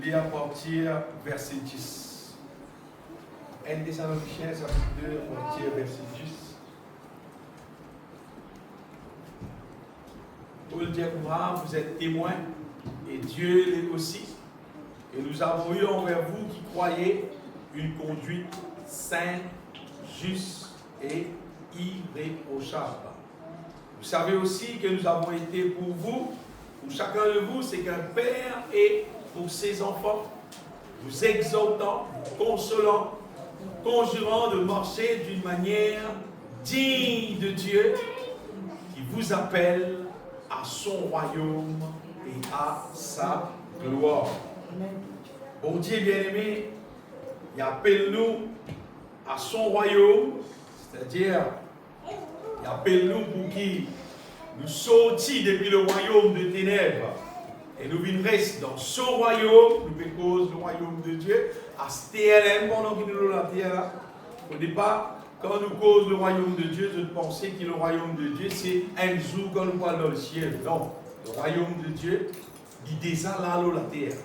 lire à partir verset 10. 1 Thessaloniciens, chapitre 2, à partir verset 10. Paul dit à vous êtes témoins, et Dieu l'est aussi. Et nous avons eu envers vous qui croyez une conduite sainte, juste et irréprochable. Vous savez aussi que nous avons été pour vous, pour chacun de vous, c'est qu'un père est pour ses enfants, vous exhortant, consolant, conjurant de marcher d'une manière digne de Dieu, qui vous appelle à son royaume et à sa gloire. Bon Dieu bien-aimé, il appelle nous à son royaume, c'est-à-dire, il appelle nous pour qui nous sortions depuis le royaume de ténèbres et nous venons rester dans ce royaume, nous cause le royaume de Dieu, à STLM pendant que nous sommes la terre. Au départ, quand nous cause le royaume de Dieu, je pensais que le royaume de Dieu, c'est un jour quand nous parlons dans le ciel. Non, le royaume de Dieu, il déjà là, la terre.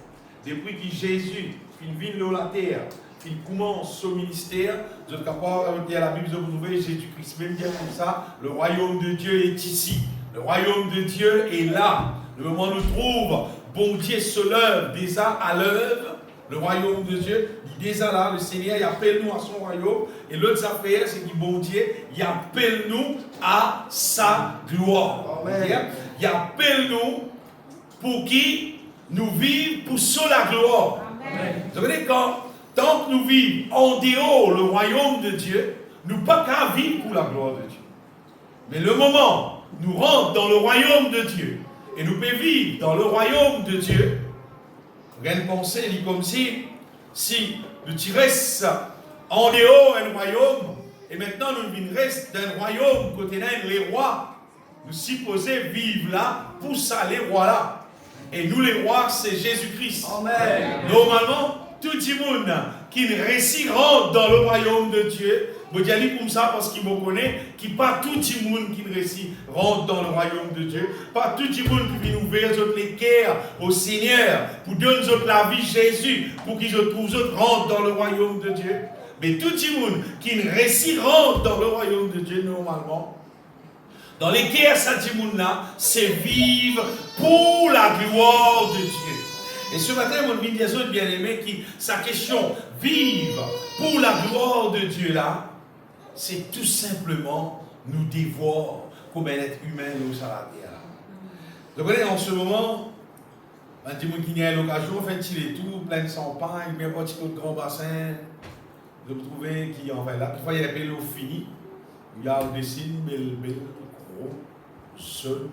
Depuis que Jésus, il vient dans la terre, il commence son ministère, vous êtes capable de dire la Bible, vous trouvez Jésus-Christ, même dire comme ça, le royaume de Dieu est ici. Le royaume de Dieu est là. Le moment où nous trouvons, bon Dieu se lève déjà à l'œuvre, le royaume de Dieu, il est déjà là, le Seigneur, il appelle nous à son royaume, et l'autre affaire, c'est que bon Dieu, il appelle nous à sa gloire. Il appelle nous pour qui nous vivons pour la gloire. Vous savez, tant que nous vivons en dehors le royaume de Dieu, nous ne pouvons pas vivre pour la gloire de Dieu. Mais le moment où nous rentrons dans le royaume de Dieu, et nous pouvons vivre dans le royaume de Dieu, vous avez pensé comme si nous restes en dehors d'un royaume, et maintenant nous restons d'un royaume côté les rois, nous supposons vivre là pour ça, les rois là. Et nous les rois, c'est Jésus-Christ. Normalement, tout le monde qui réussit rentre dans le royaume de Dieu. Je dis comme ça parce qu'il me connaît, qui pas tout le monde qui réussit rentre dans le royaume de Dieu. Pas tout le monde qui vient ouvrir les cœurs au Seigneur pour donner la vie Jésus, pour qu'ils rentrent dans le royaume de Dieu. Mais tout le monde qui réussit rentre dans le royaume de Dieu normalement. Dans les cœurs, ça dit là, c'est vivre pour la gloire de Dieu. Et ce matin, mon bien-aimé, sa question, vivre pour la gloire de Dieu là, c'est tout simplement nous dévoir comme un être humain nous sur la terre. Vous voyez, en ce moment, un petit monde qui a l'occasion, fait il tout, plein de champagne, bien petit peu de grand bassin, de vous trouver qui en fait là, puis il y a des l'eau finie, il y a au dessin, belle, gros, seul,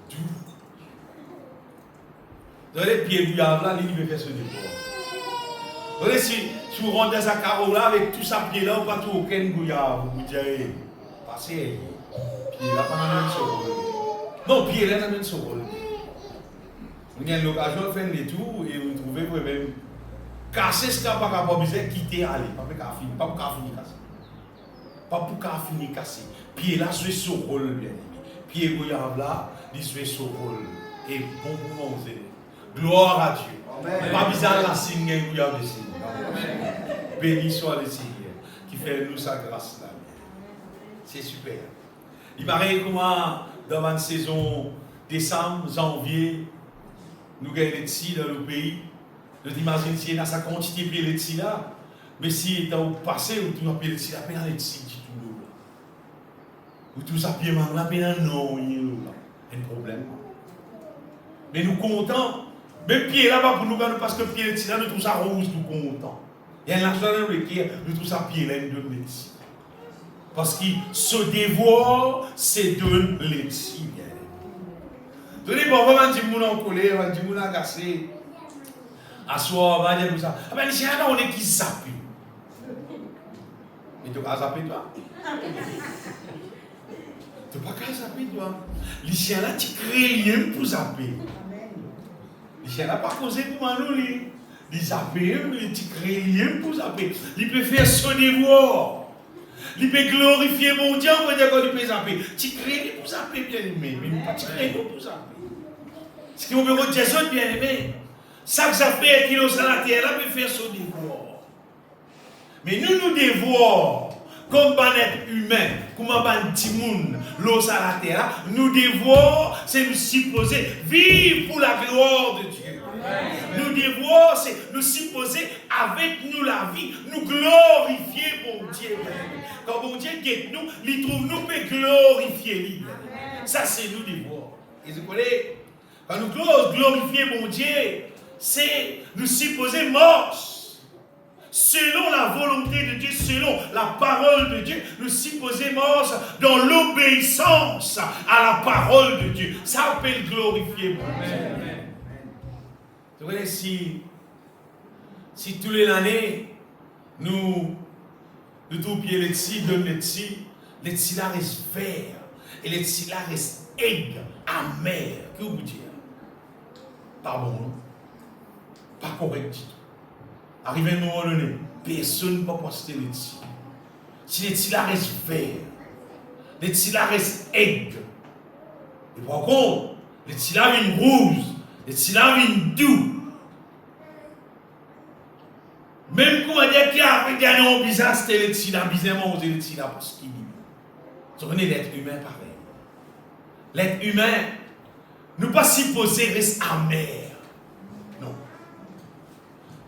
doux. Dans les pieds du là, il veut faire ce dévoi. Vous voyez, si vous rentrez dans sa carreau là, avec tout ça pied là, pas tout aucun gouillard, vous vous direz, passez, pied là, pas dans ce rôle. Non, pied là, dans ce rôle. Vous avez l'occasion de faire les tours et vous trouvez vous-même casser ce qu'il n'y a pas capable de quitter, aller, pas pour finir casser. Pas pour finir casser. Pied là, c'est ce rôle, bien aimé. Pied gouillard là, il fait ce rôle. Et bon pour manger. Gloire à Dieu. Amen. Pas besoin de la signe gouillard de signe. Béni soit le Seigneur qui fait nous sa grâce là. C'est super. Il paraît comment dans une saison décembre, janvier, nous gagnons les petits dans le pays. Je t'imagine si il y a sa quantité de les petits là. Mais si tu as passé ou tu as payé les petits là, tu as les petits du tout là. Ou tout ça pied man là, non, il y a un problème. Mais nous comptons. Même pied là-bas pour nous gagner parce que pied les petits là, nous trouvons ça rouge, nous comptons. Il y a un argent dans le cœur, nous trouvons ça pied là, nous donnons les petits. Parce qu'il se dévoile, c'est donne les petits. Vous savez, bon, on va dire que en colère, on va dire que agacé. À soi, on va dire comme ça. Ah ben, les chiens là, on est qui zappent. Mais tu vas zapper toi. Tu n'as pas qu'à zapper toi. Les chiens là, tu crées rien pour zapper. Les chiens là, pas causé pour nous. Les zapper, tu crées rien pour zapper. Ils peuvent faire son devoir. Ils peuvent glorifier mon Dieu, on va dire qu'on peut zapper. Tu crées rien pour zapper, bien aimé. Mais pas tu crées rien pour zapper. Ce qui est au bureau de Jésus, bien aimé. Ça que ça fait qu'il est à la terre, là, peut faire son devoir. Mais nous devons, comme un être humain, comme un petit monde, l'os à la terre, nous devons, c'est nous supposer vivre pour la gloire de Dieu. Nous devons, c'est nous supposer avec nous la vie, nous glorifier mon Dieu. Quand mon Dieu guette nous, il trouve nous peut glorifier lui. Ça c'est nous devons. Et vous connaissez, quand nous glorifier mon Dieu, c'est nous supposer morts. Selon la volonté de Dieu, selon la parole de Dieu, nous supposer morts dans l'obéissance à la parole de Dieu. Ça appelle glorifier mon Dieu. Vous voyez, si tous les années, nous trouvons les petits, donnent les petits là restent verts, et les petits là restent aigres, amers. Que vous dire? Pas bon, pas correct du tout. Arrivé à un moment donné, personne ne peut poster les petits. Si les petits là restent verts, les petits là restent aigres, et par contre, les petits là viennent rouges, les petits là viennent doux. Même quand on dit qu'il y a un nom bizarre, c'était les petits là, bizarrement, on dit les petits là parce qu'il vit. Vous comprenez l'être humain pareil. L'être humain, nous pas supposé rester amer. Non.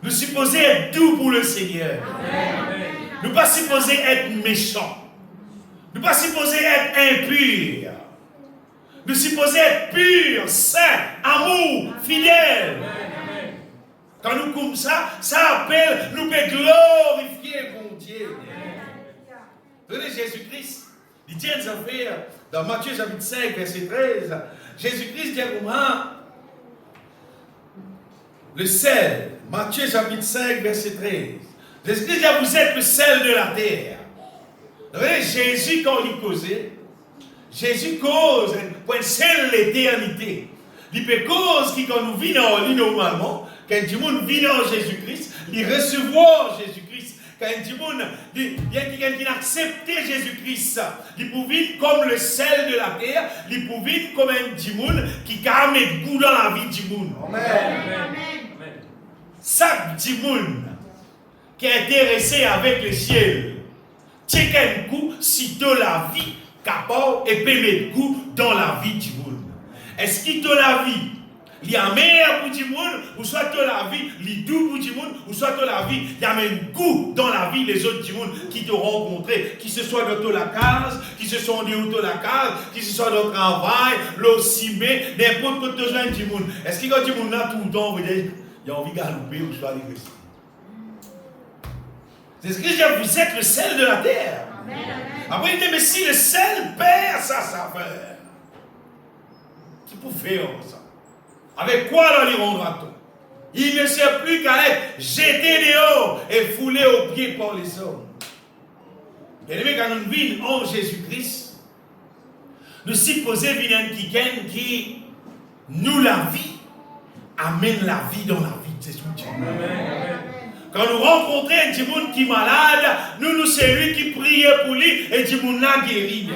Nous supposé être doux pour le Seigneur. Amen. Nous pas supposé être méchants. Nous pas supposé être impurs. Nous supposé être purs, saints, amour, fidèles. Amen. Quand nous comme ça appelle, nous peut glorifier mon Dieu. Tenez Jésus-Christ. Il dit des affaires dans Matthieu chapitre 5, verset 13. Jésus-Christ dit comment le sel. Matthieu chapitre 5, verset 13. Jésus-Christ dit vous êtes le sel de la terre. Vous voyez, Jésus, quand il causait, Jésus cause pour un sel l'éternité. Il peut cause qui, quand nous vivons en ligne normalement, quand tout le monde vit en Jésus-Christ, il recevoir Jésus-Christ. Quand il y a quelqu'un qui a accepté Jésus-Christ, il peut vivre comme le sel de la terre, il peut vivre comme un dimoun qui a mis goût dans la vie du monde. Amen. Chaque dimoun qui est intéressé avec le ciel, tient un coup si de la vie capable et peut mettre goût dans la vie du monde. Est-ce qu'il te la vie? Il y a meilleur pour du monde, ou soit de la vie, il est doux pour du monde, ou soit de la vie, il y a même goût dans la vie, les autres du monde qui te rencontrent, qui ce soit dans la case, qui se sont de la case, qui ce soit dans le travail, le cimé, n'importe quoi de gens du monde. Est-ce qu'il y a du monde là tout le temps, vous dites, il y a envie de galoper ou soit aller rester? C'est ce que je dis, vous êtes le sel de la terre. Amen. Après, il dit, mais si le sel perd sa saveur, qui peut faire ça? Avec quoi alors il rendra-t-on? Il ne sert plus qu'à être jeté dehors et foulé aux pieds par les hommes. Bien aimé, quand nous vivons en Jésus-Christ, nous supposons venir quelqu'un qui nous la vie, amène la vie dans la vie. C'est ce que Dieu. Quand nous rencontrons un petit monde qui est malade, nous c'est lui qui priait pour lui et petit monde là guéri.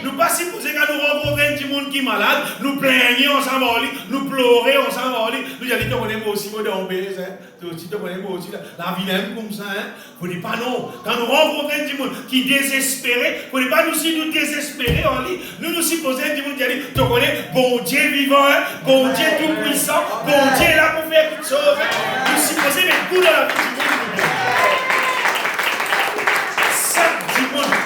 Nous pas supposés quand nous rencontrons un petit monde qui est malade, nous plaignons ensemble, nous pleurons ensemble, nous disons, tu connais moi aussi, moi dans le baiser, tu aussi, tu connais moi aussi, la vie même comme ça, hein. Vous dites pas non. Quand nous rencontrons un petit monde qui est désespéré, vous dites pas nous aussi nous désespérer en lui, nous supposons un petit monde qui dit, tu connais, bon Dieu vivant, hein, bon Dieu tout puissant, bon Dieu est là pour faire toutes choses, hein. Nous supposons mettre tout dans la vie du monde.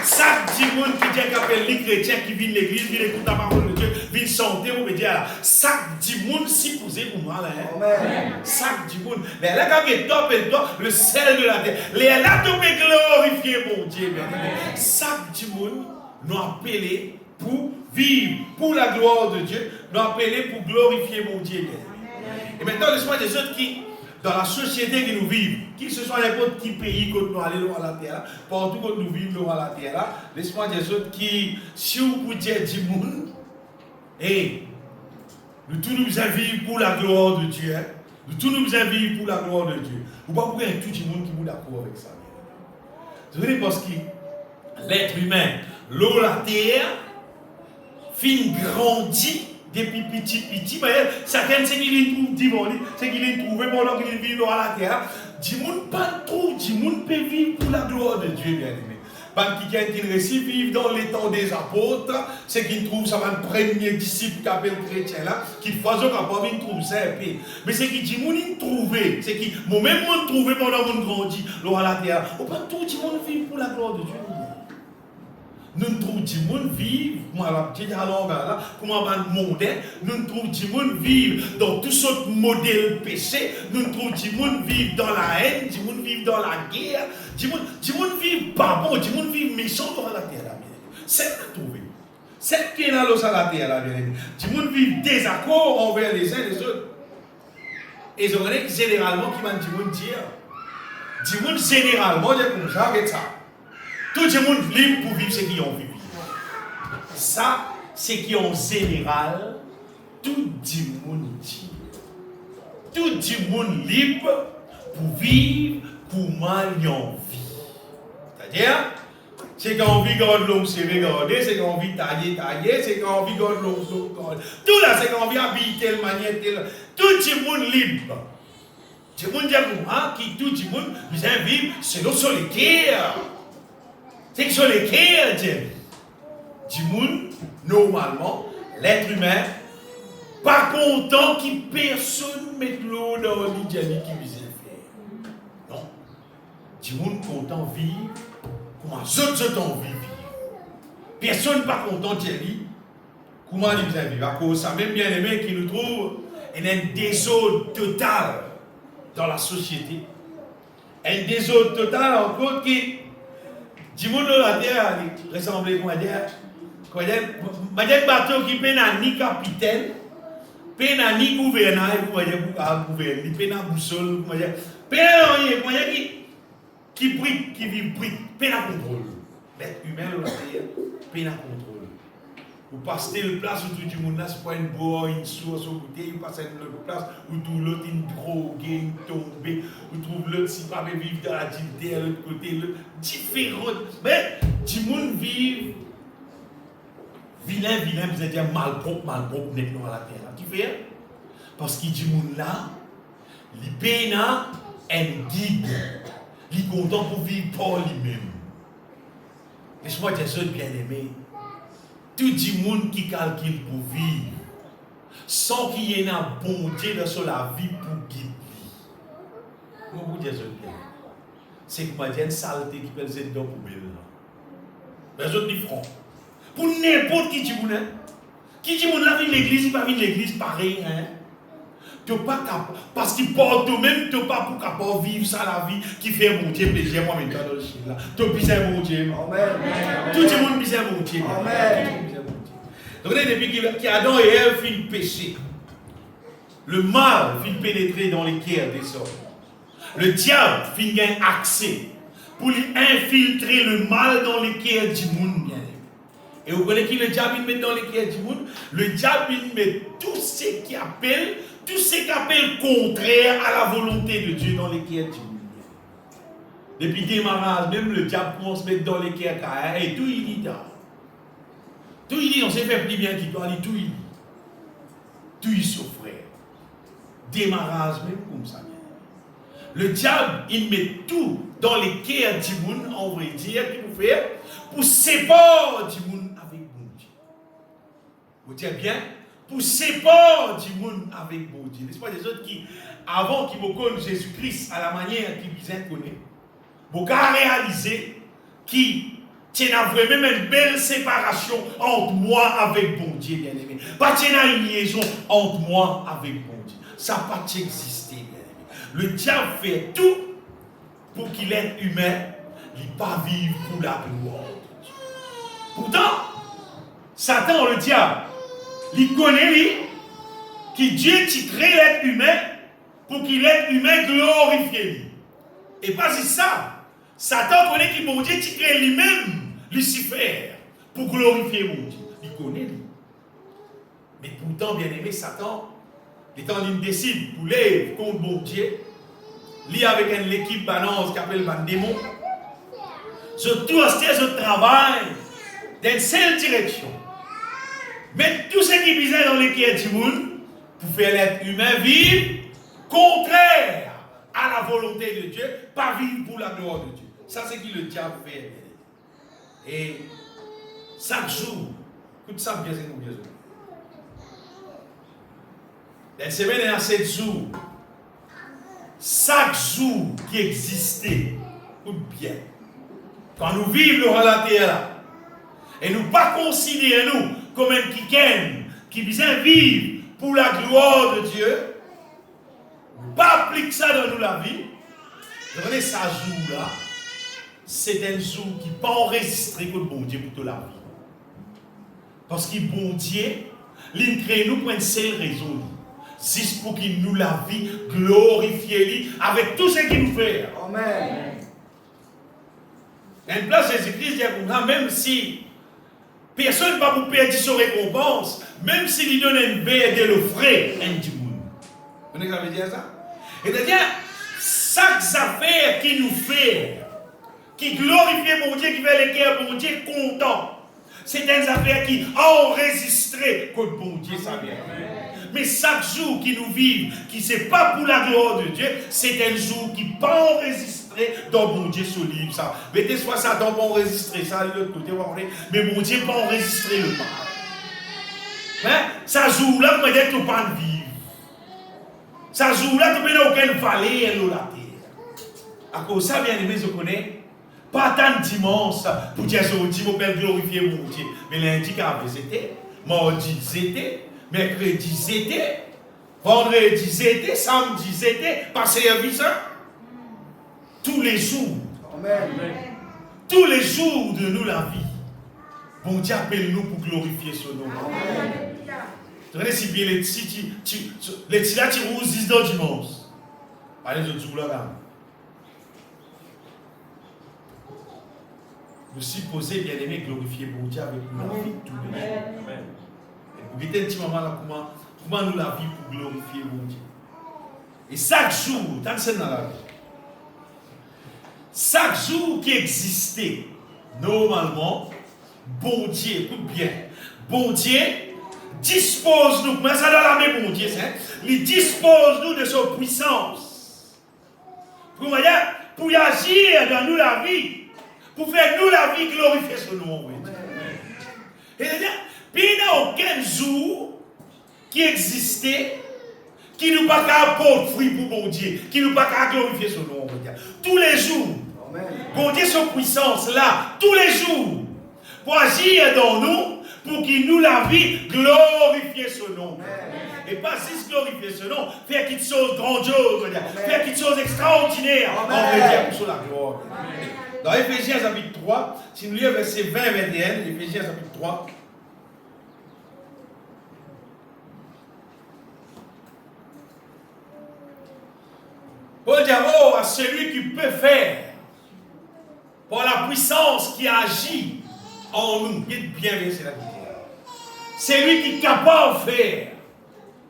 Chaque dimanche qui dit qu'appelle les chrétiens qui viennent l'église, viennent écouter la parole de Dieu, viennent chanter, vous me dire là, chaque dimanche si posé pour moi là. Hein? Chaque dimanche. Mais là, quand il est top et top, le sel de la terre. Les là, tu peux glorifier mon Dieu. Chaque dimanche, nous appelons pour vivre, pour la gloire de Dieu, nous appelons pour glorifier mon Dieu. Et maintenant, laisse-moi des autres qui. Dans la société que nous vivons, qu'il ce soit n'importe quel pays que nous allons à la terre, partout que nous vivons à la terre, laisse-moi des autres qui, si vous pouvez dire du monde, et nous tous nous vivons pour la gloire de Dieu, hein? Nous tous nous vivons pour la gloire de Dieu. Vous ne pouvez pas tout le monde qui est d'accord avec ça. Vous voyez, parce que l'être humain, l'eau, la terre, fin grandit depuis petit, certains c'est qu'il trouve dimanche, c'est qu'il trouve pendant qu'il vit dans la terre. Dimoun pas trop, Dimoun peut vivre pour la gloire de Dieu, bien aimé. Parce qu'il réussit vivre dans les temps des apôtres, c'est qu'il trouve ça va le premier disciple qui appelle chrétien là, qui faisait qu'à pas venir trouver ça et mais c'est qu'il dit mon trouvé, c'est qu'il moi-même mon trouvé pendant mon grandi, là à la terre. On pas tout le monde vivre pour la gloire de Dieu. Nous trouvons du monde vivre, moi la petite alors là, comment on mondain, nous trouvons du monde vivre dans tous sortes de modèles péchés, nous trouvons du monde vivre dans la haine, du monde vivre dans la guerre, du monde vivre pas bon, du monde vivre méchant dans la terre là, bien. C'est à trouver. C'est qui est là à la terre là, bien. Du monde vivre désaccord envers les uns et les autres. Et je connais généralement qui m'a dit monde dire, du monde généralement c'est comme ça, regarde ça. Tout le monde libre pour vivre ce qu'ils ont vécu. Ça, c'est qui en général, tout le monde dit. Tout le monde libre pour vivre comment ils ont vécu. C'est-à-dire, c'est quand on vit garde l'eau, c'est regarder, c'est quand on vit tailler, c'est quand on vit garde l'eau, garde. Tout là, c'est quand on vit habiller telle manière, telle. Tout le monde libre. Tout le monde dit moi, qui tout le monde vient vivre selon son cœur. C'est que sur les cœurs du monde, normalement, l'être humain, pas content que personne mette l'eau dans l'idéal qui vise faire. Non. Du monde content de vivre comment d'autres ont vivre. Personne pas content de vivre comment ils vivent vivre. À cause ça, même bien aimé qui nous trouve un désordre total dans la société. Un désordre total encore qui du monde la terre ressemble comment dire bateau qui peine à ni capitaine, peine à ni gouverneur, pour gouverner, peine à boussole, peine à qui brille, qui vit brille, peine à contrôle. L'être humain la terre, peine à contrôle. Vous passez le place où tout le monde là, c'est pas une boire, une source au côté, vous passez une place où tout l'autre une drogué, une tombée, vous trouvez l'autre si pas vivre dans la dignité, à l'autre côté, l'autre différent. Mais du monde vivre vilain, vous allez dire malpropre, nettement à la terre. Qui fait? Parce qu'il dit monde là, il peine un guide, il est content pour vivre pour lui-même. Laisse-moi dire ça, bien aimé. Tout le monde qui calcule pour vivre, sans qu'il y ait un bon Dieu dans la vie pour guider. Comment vous dire ça bien? C'est que moi j'ai une saleté qui peut être dans la poubelle. Les autres disent franc. Pour n'importe qui dit vous qui dit vous vient l'église, il va venir l'église pareil. Hein? Tu pas capable. Parce qu'il porte toi-même, tu n'es pas pour capable vivre ça la vie qui fait mon Dieu plaisir moi maintenant dans le chien là. Tu es mon Dieu. Amen. Tout le monde bise mon Dieu. Amen. Donc depuis qu'Adam et Ève finissent péché, le mal finit pénétrer dans les cœurs des hommes. Le diable finit gagner accès pour lui infiltrer le mal dans les cœurs du monde. Et vous connaissez qui le diable il met dans les cœurs du monde? Le diable il met tout ce qui appelle contraire à la volonté de Dieu dans les cœurs du monde. Depuis démarrage, même le diable commence à mettre dans les cœurs et tout il dit là. Tout il dit, on s'est fait plus bien qu'il doit aller, tout il dit. Tout il souffrait. Démarrage même comme ça. Le diable, il met tout dans les cœurs du monde, on va dire, qu'il faut faire, pour séparer du monde avec bon Dieu. Vous dites bien, pour séparer du monde avec bon Dieu. N'est-ce pas des autres qui, avant qu'ils me connaissent Jésus-Christ à la manière qu'ils vous connaissent, vous avez réalisé qui tu as vraiment une belle séparation entre moi avec bon Dieu, bien-aimé. Pas tu as une liaison entre moi avec bon Dieu. Ça n'a pas existé, bien-aimé. Le diable fait tout pour qu'il est humain, il ne pas vivre pour la gloire de Dieu. Pourtant, Satan, le diable, il connaît lui, que Dieu qui crée l'être humain pour qu'il est humain glorifié lui. Et pas juste ça. Satan connaît que mon Dieu qui crée lui-même Lucifer pour glorifier mon Dieu. Il connaît lui. Mais pourtant, bien aimé, Satan, étant il décide pour l'œuvre contre mon Dieu, lui avec une équipe balance qui appelle un démon, je dois ce travail dans une seule direction. Mais tout ce qui est bizarre dans les cœurs du monde, pour faire l'être humain vivre contraire à la volonté de Dieu, pas vivre pour la gloire de Dieu. Ça, c'est ce que le diable fait. Et chaque jour, écoute ça bien, c'est nous bien. La semaine est à 7 jours. Chaque jour qui existait, écoute bien, quand nous vivons dans la terre, et nous ne pas considérer nous comme un qui vient vivre pour la gloire de Dieu, pas appliquer ça dans nous la vie, regardez ce jour-là, c'est un jour qui n'est pas enregistré que le bon Dieu pour toute la vie. Parce que bon Dieu, il crée nous pour une seule raison. C'est pour qu'il nous la vie, glorifier avec tout ce qu'il nous fait. Amen. En place, Jésus-Christ dit comme ça, même si personne ne va vous perdre son récompense, même s'il donne un verre de le frais, un du monde. Vous savez ce que ça veut dire ça? C'est-à-dire, chaque affaire qui nous fait, qui glorifie mon Dieu, qui fait les cœurs mon Dieu content, c'est une affaire qui enregistrée que bon Dieu ça vient. Mais chaque jour qui nous vivent, qui c'est pas pour la gloire de Dieu, c'est un jour qui pas enregistré dans mon Dieu ce livre ça. Mettez soit ça dans mon enregistré ça de l'autre côté, mais mon Dieu pas enregistré le mal. Hein? Ça jour là, vous n'êtes pas de vivre. Ça jour là, tu n'as aucune vallée et la terre. À cause ça, bien aimé, je connais. Pas tant de dimanche pour dire que je vais glorifier mon Dieu. Mais lundi, c'était, mardi, c'était, mercredi, c'était, vendredi, c'était, samedi, c'était, passer à vie ça. Tous les jours. Amen. Tous les jours de nous, la vie. Bon Dieu appelle nous pour glorifier son nom. Amen. Tu connais si bien les petits là, tu rouges dans dimanche. Allez, je joue là. Nous supposons bien aimer glorifier mon Dieu avec nous la vie tous les jours. Amen. Vous mettez un petit moment là, comment nous la vie pour glorifier mon Dieu. Et chaque jour, dans la vie, chaque jour qui existait, normalement, bon Dieu, écoute bien, bon Dieu dispose nous, mais ça dans la main, bon Dieu, il dispose nous de sa puissance. Pour agir dans nous la vie. Pour faire nous la vie glorifier son nom. Et puis il n'y a aucun jour qui existait qui nous pas qu'à apporter fruit pour bon Dieu, qui nous pas qu'à glorifier son nom. Tous les jours, bon Dieu son puissance là, tous les jours, pour agir dans nous, pour qu'il nous la vie glorifier son nom. Et pas juste glorifier ce nom, faire quelque chose de grandiose, faire quelque chose d'extraordinaire, on veut dire pour la gloire. Dans Éphésiens chapitre 3, si nous lisons verset 20 et 21, Éphésiens chapitre 3, Paul dit, oh, à celui qui peut faire, par la puissance qui agit en nous, bien c'est la vie. C'est lui qui est capable de faire.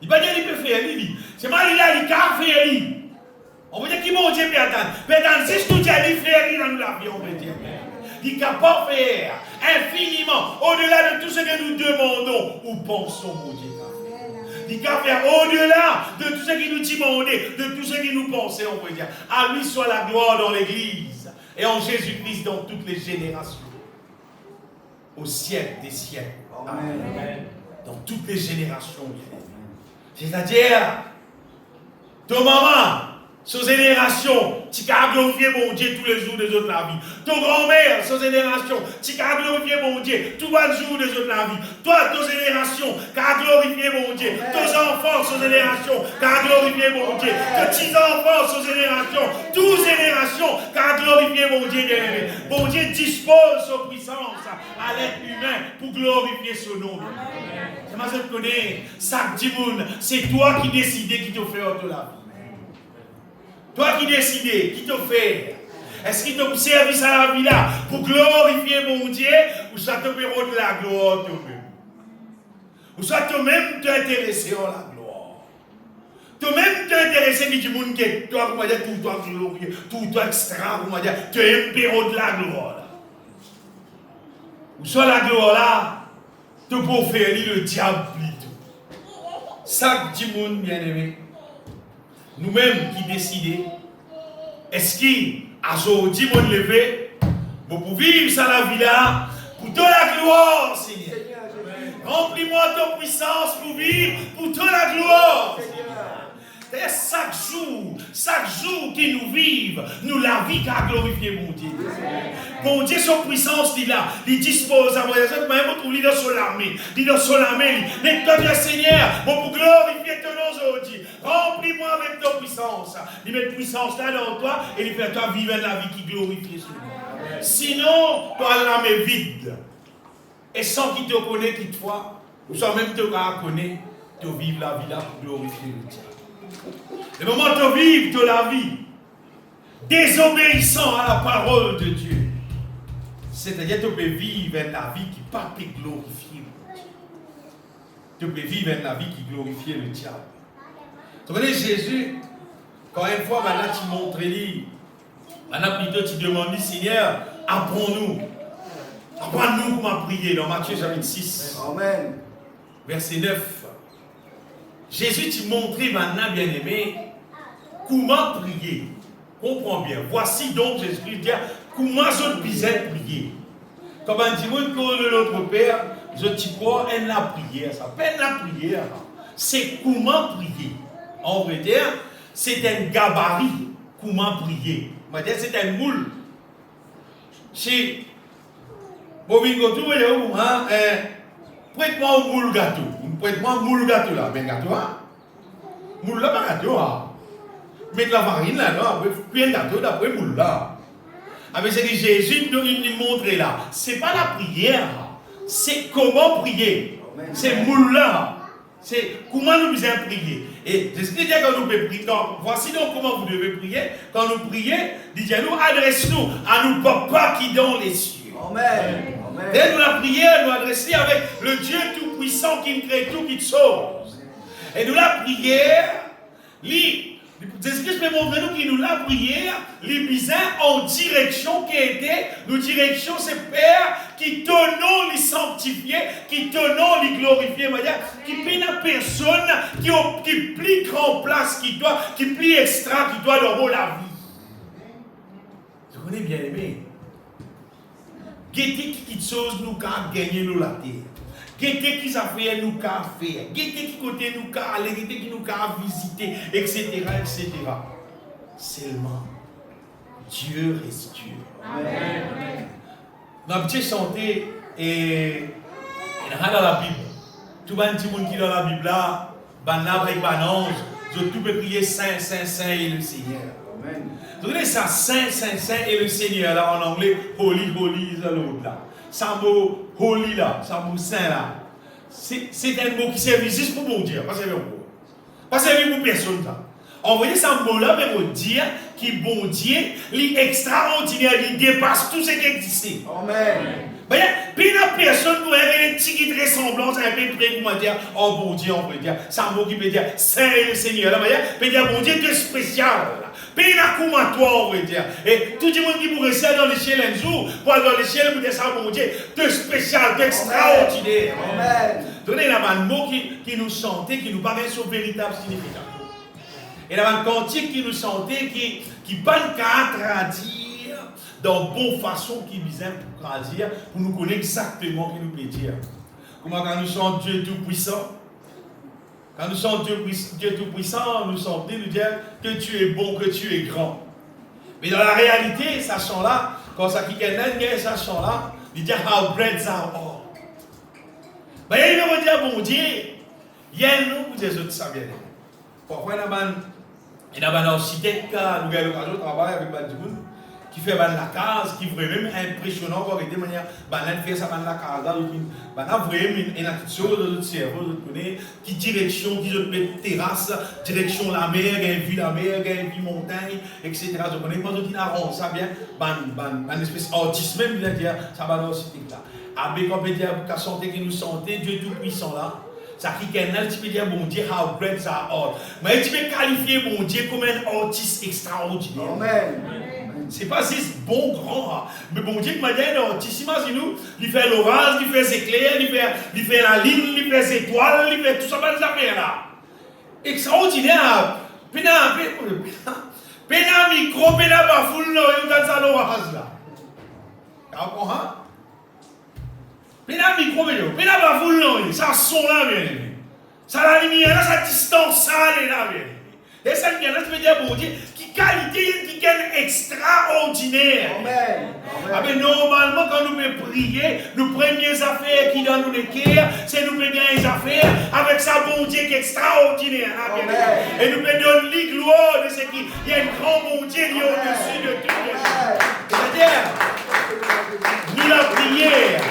Il ne va pas dire qu'il peut faire, il dit, c'est mal, il est capable de faire. On veut dire qu'il bon Dieu peut attendre. Mais dans si tout Dieu lui fait dans la vie, on veut dire. Il est capable de faire infiniment, au-delà de tout ce que nous demandons ou pensons, mon Dieu. Il est capable de faire au-delà de tout ce qui nous demandait, de tout ce qui nous pensait, on veut dire. À lui soit la gloire dans l'Église et en Jésus-Christ dans toutes les générations. Au siècle des siècles. Amen. Dans toutes les générations. C'est-à-dire, ton maman, sa génération, tu as glorifié mon Dieu tous les jours des autres la vie. Ton grand-mère, sa génération, tu as glorifié mon Dieu tous les jours des autres la vie. Toi, ta génération, tu as glorifié mon Dieu. Tes enfants, sa génération, tu as glorifié mon Dieu. Tes petits-enfants, sa génération, toutes générations, tu as glorifié mon Dieu. Mon Dieu dispose sa puissance à l'être humain pour glorifier son nom. C'est ma seule connaît, chaque dimanche, c'est toi qui décides qui te fait de la vie. Toi qui décides, qui te fait. Est-ce qu'il te service à la vie là pour glorifier mon Dieu ou ça te permet de la gloire toi-même? Ou ça toi-même t'intéresser à la gloire? Toi-même t'intéresser qui du monde qui est toi, comment dire, tout toi glorieux, tout toi extra, comment dire, tu es un perron de la gloire là. Ou soit la gloire là, te pour faire le diable plutôt. Ça, petit monde bien-aimé, nous-mêmes qui décidons, est-ce qu'il a aujourd'hui mon levé pour vivre ça la vie là, pour toute la gloire, Seigneur. Remplis-moi de puissance pour vivre pour toute la gloire. Et chaque jour qui nous vivent, nous la vie qu'à glorifier mon Dieu. Mon Dieu, son puissance, il là, il dispose à moi. Même pour lui dans son armée, il dans son armée, il toi, Seigneur, pour glorifier ton nom aujourd'hui. Remplis-moi avec ta puissance. Il met puissance là dans toi et il fait toi vivre la vie qui glorifie son nom. Sinon, toi l'âme est vide. Et sans qu'il te connaisse, qu'il te voit, ou sans même te connaître, tu vives la vie là pour glorifier le Dieu. Le moment où tu vives de la vie, désobéissant à la parole de Dieu, c'est-à-dire que tu peux vivre la vie qui ne pas te glorifier. Tu peux vivre la vie qui glorifie le diable. Tu connais Jésus, quand une fois, maintenant tu montres lui, maintenant plutôt tu demandes, Seigneur, apprends-nous. Apprends-nous comment prier dans Matthieu chapitre 6. Amen. Verset 9. Jésus t'a montré maintenant, bien-aimé, comment prier. Comprends bien. Voici donc Jésus dit comment je disais prier. Comme on dit que notre Père, je te crois, elle la prière. Ça s'appelle la prière. C'est comment prier. On veut dire, c'est un gabarit. Comment prier. On va dire, c'est un moule. Chez Bobingo, tu vois, prête-moi un moule gâteau. Prête-moi un moule gâteau là. Ben gâteau, hein? Moule là, pas gâteau, hein? Mettre la farine là, non? Après, puis un gâteau d'après moule là. Avec ce que Jésus nous montre là, c'est pas la prière, c'est comment prier. C'est moule là. C'est comment nous devons prier. Et c'est ce qu'il dit quand nous pouvons prier. Donc, voici donc comment vous devez prier. Quand nous prions, disons-nous, adresse-nous à nous papa qui dans les cieux. Amen. Et nous la prière, nous adresser avec le Dieu tout-puissant qui crée tout, qui te sauve. Et nous la prière, Jésus-Christ peut montrer nous qui nous la prière, les bisins en direction qui était, nos directions, c'est Père qui te nom les sanctifier, qui te nom les glorifier, qui plie la personne, qui plie grand place, qui plie extra, qui doit dans la vie. Je connais bien aimé. Guettez qui chose nous a gagné nous la terre. Guettez qui ça fait nous a faire. Guettez qui côté nous a aller, guettez qui nous a visiter, etc., etc. Seulement, Dieu reste Dieu. Amen. Nous avons chanté et dans la Bible. Tout le monde qui est dans la Bible là, avec Banange, je tout peux prier Saint, Saint, Saint et le Seigneur. Amen. Vous voyez ça, Saint, Saint, Saint et le Seigneur là en anglais, Holy, Holy, c'est l'autre là. Ça mot Holy là, ça mot Saint là. C'est un mot qui sert juste pour mon Dieu, pas servir pour. Pas servir pour personne ça. Envoyez ça mot là pour dire qui bon Dieu, il est extraordinaire, il dépasse tout ce qui existe. Amen. Puis la personne pour avoir une petite ressemblance à un peu près pour dire, oh bon Dieu, on peut dire, c'est un mot qui peut dire, Saint le Seigneur, là, peut dire, bon Dieu, tu es spécial. Puis la comme à toi, on veut dire. Et tout le monde qui pourrait rester dans le ciel un jour, pour aller dans le ciel, pour dire ça, bon Dieu, tu es spécial, tu es extraordinaire. Amen. Donnez là un mot qui nous chantait, qui nous paraît son véritable significat. Et là un cantique qui nous chantait, qui pas qu'à traduire dans bonne façon qui vient pour traduire, pour nous connaître exactement ce qu'il nous peut dire. Comment quand nous chantons Dieu Tout-Puissant, quand nous chantons Dieu Tout-Puissant, nous chantons nous dire que tu es bon, que tu es grand. Mais dans la réalité, ça chant là, quand ça qui est ça chant là, il dit how great thou art. Ben il veut dire bon Dieu, il y a nous pour des autres ça bien. Parfois il y a un architecte qui a l'occasion de travailler avec Badjoun, qui fait la case, qui est vraiment impressionnant pour aider de manière, fait ça la case, vraiment une attitude de notre cerveau, qui direction, qui met terrasse, direction la mer, vue la mer, vue montagne, etc. Je connais pas d'autres qui arrangent ça bien, une espèce d'artiste même, il a dit, ça va dans l'architecte là. Avec on peut dire, qui nous sentait, Dieu tout puissant là. Ça qui est là, tu peux dire, bon Dieu, how great thou art. Mais tu peux qualifier bon Dieu comme un artiste extraordinaire. Amen. C'est pas juste bon, grand. Mais bon Dieu, m'a dit, un artiste, imagine-nous, il fait l'orage, il fait les éclairs, il fait la ligne, il fait les étoiles, il fait tout ça, ben, ça fait là. Extraordinaire. Pena micro, pena bafoule, non, il y a ça l'orage là. Tu comprends? Pena micro, pena bafoule, non, ça son là, bien aimé. Ça la lumière là, ça distance, ça là, bien aimé. Et ça vient là, tu veux dire, bon Dieu, qui qualité, qui est extraordinaire. Amen. Ah ben normalement, quand nous pouvons prier, nos premières affaires qui dans nous les cœurs, c'est nous pouvons gagner les affaires avec sa bon Dieu qui est extraordinaire. Amen. Et nous pouvons donner la gloire de ce qui y a un grand bon Dieu qui est au-dessus de tout. C'est-à-dire, nous la prière.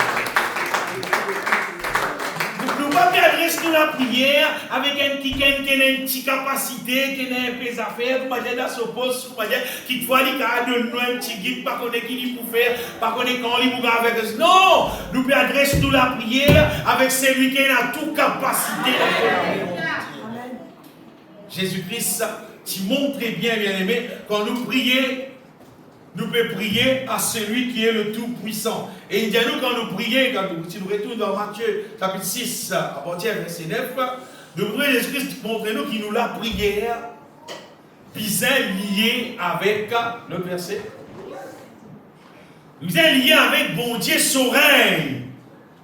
Nous ne pouvons pas adresser la prière avec un qui a une petite capacité, qui a un peu d'affaires, qui fois il a donné un petit guide, pas qu'on est qui il peut faire, pas qu'on est quand il peut faire avec. Non, nous pouvons adresser la prière avec celui qui a toute capacité. Jésus-Christ, tu montres bien, bien-aimé, quand nous prions, nous pouvons prier à celui qui est le Tout-Puissant. Et il dit à nous, quand nous prions, si nous retournons dans Matthieu chapitre 6, à partir du verset 9, nous prions Jésus-Christ montre-nous qu'il nous la prière, bien lié avec le verset. Nous sommes liés avec bon Dieu, son règne,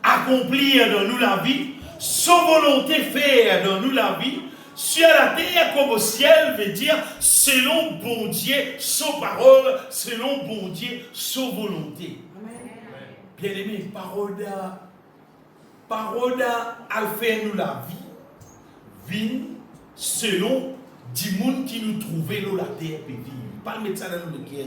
accomplir dans nous la vie, son volonté faire dans nous la vie, sur la terre comme au ciel, veut dire selon bon Dieu, son parole, selon bon Dieu, son volonté. Bien aimé, parole a fait nous la vie selon du monde qui nous trouvait dans la terre et vivre. Pas mettre ça dans le cœur.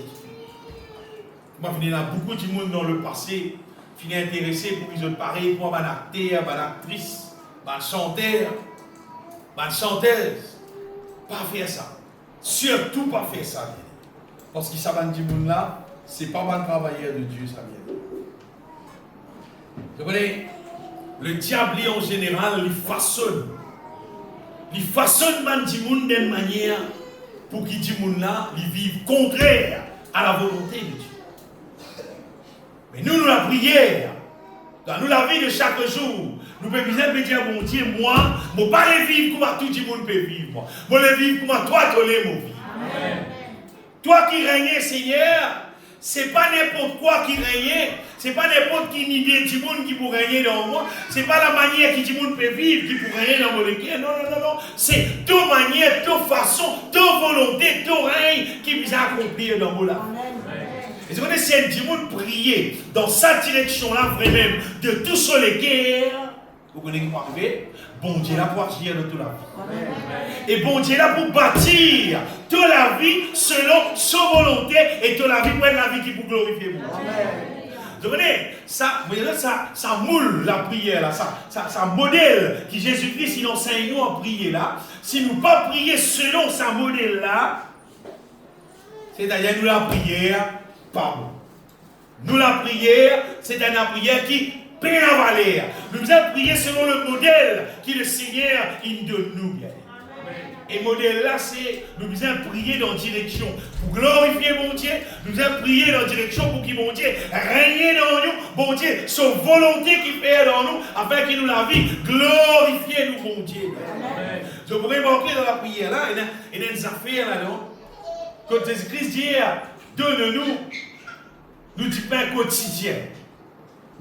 Moi, il y a beaucoup de monde dans le passé qui est intéressé pour qu'ils ont pareil pour un acteur, une actrice, un chanteur. Ma chanteuse, pas faire ça. Surtout pas faire ça. Parce que ça va dire là, c'est pas un travailleur de Dieu, ça vient. Vous comprenez? Le diable en général, il façonne. Il façonne man d'une manière pour qu'il dit là, il vive contraire à la volonté de Dieu. Mais nous la prière, dans nous la vie de chaque jour, nous pouvons dire, bon Dieu, moi, je ne peux pas vivre comme tout le monde peut vivre. Je vais vivre comme toi, tu l'es, mon vie. Toi qui règnes, Seigneur, ce n'est pas n'importe quoi qui règne, ce n'est pas n'importe qui idée du monde qui peut régner dans moi, ce n'est pas la manière que du monde peut vivre qui peut régner dans mon cœur. Non. C'est ta manière, ta façon, ta volonté, ta règne qui vient accomplir dans mon âme. Et si vous connaissez du monde prier dans cette direction-là, vraiment, de tout sur les guerres, vous connaissez qui va arriver? Bon Dieu là pour agir de toute la vie. Et bon Dieu là pour bâtir toute la vie selon sa volonté et toute la vie pour être la vie qui pour glorifier mon Dieu. Vous voyez, ça moule la prière là, ça modèle qui Jésus-Christ il enseigne nous à prier là. Si nous ne pas prier selon sa modèle là, c'est-à-dire nous la prière pas bon. Nous la prière, c'est une prière qui peine à valer. Nous devons prier selon le modèle qui le Seigneur il donne nous bien. Et modèle là, c'est nous devons prier dans la direction pour glorifier mon Dieu. Nous devons prier dans la direction pour qu'il mon Dieu règne dans nous. Bon Dieu, sa volonté qui fait dans nous, afin qu'il nous la vie, glorifier nous, mon Dieu. Je pourrais manquer dans la prière là, il y a des affaires là, non? Quand Jésus-Christ dit, donne-nous, nous dit pain quotidien.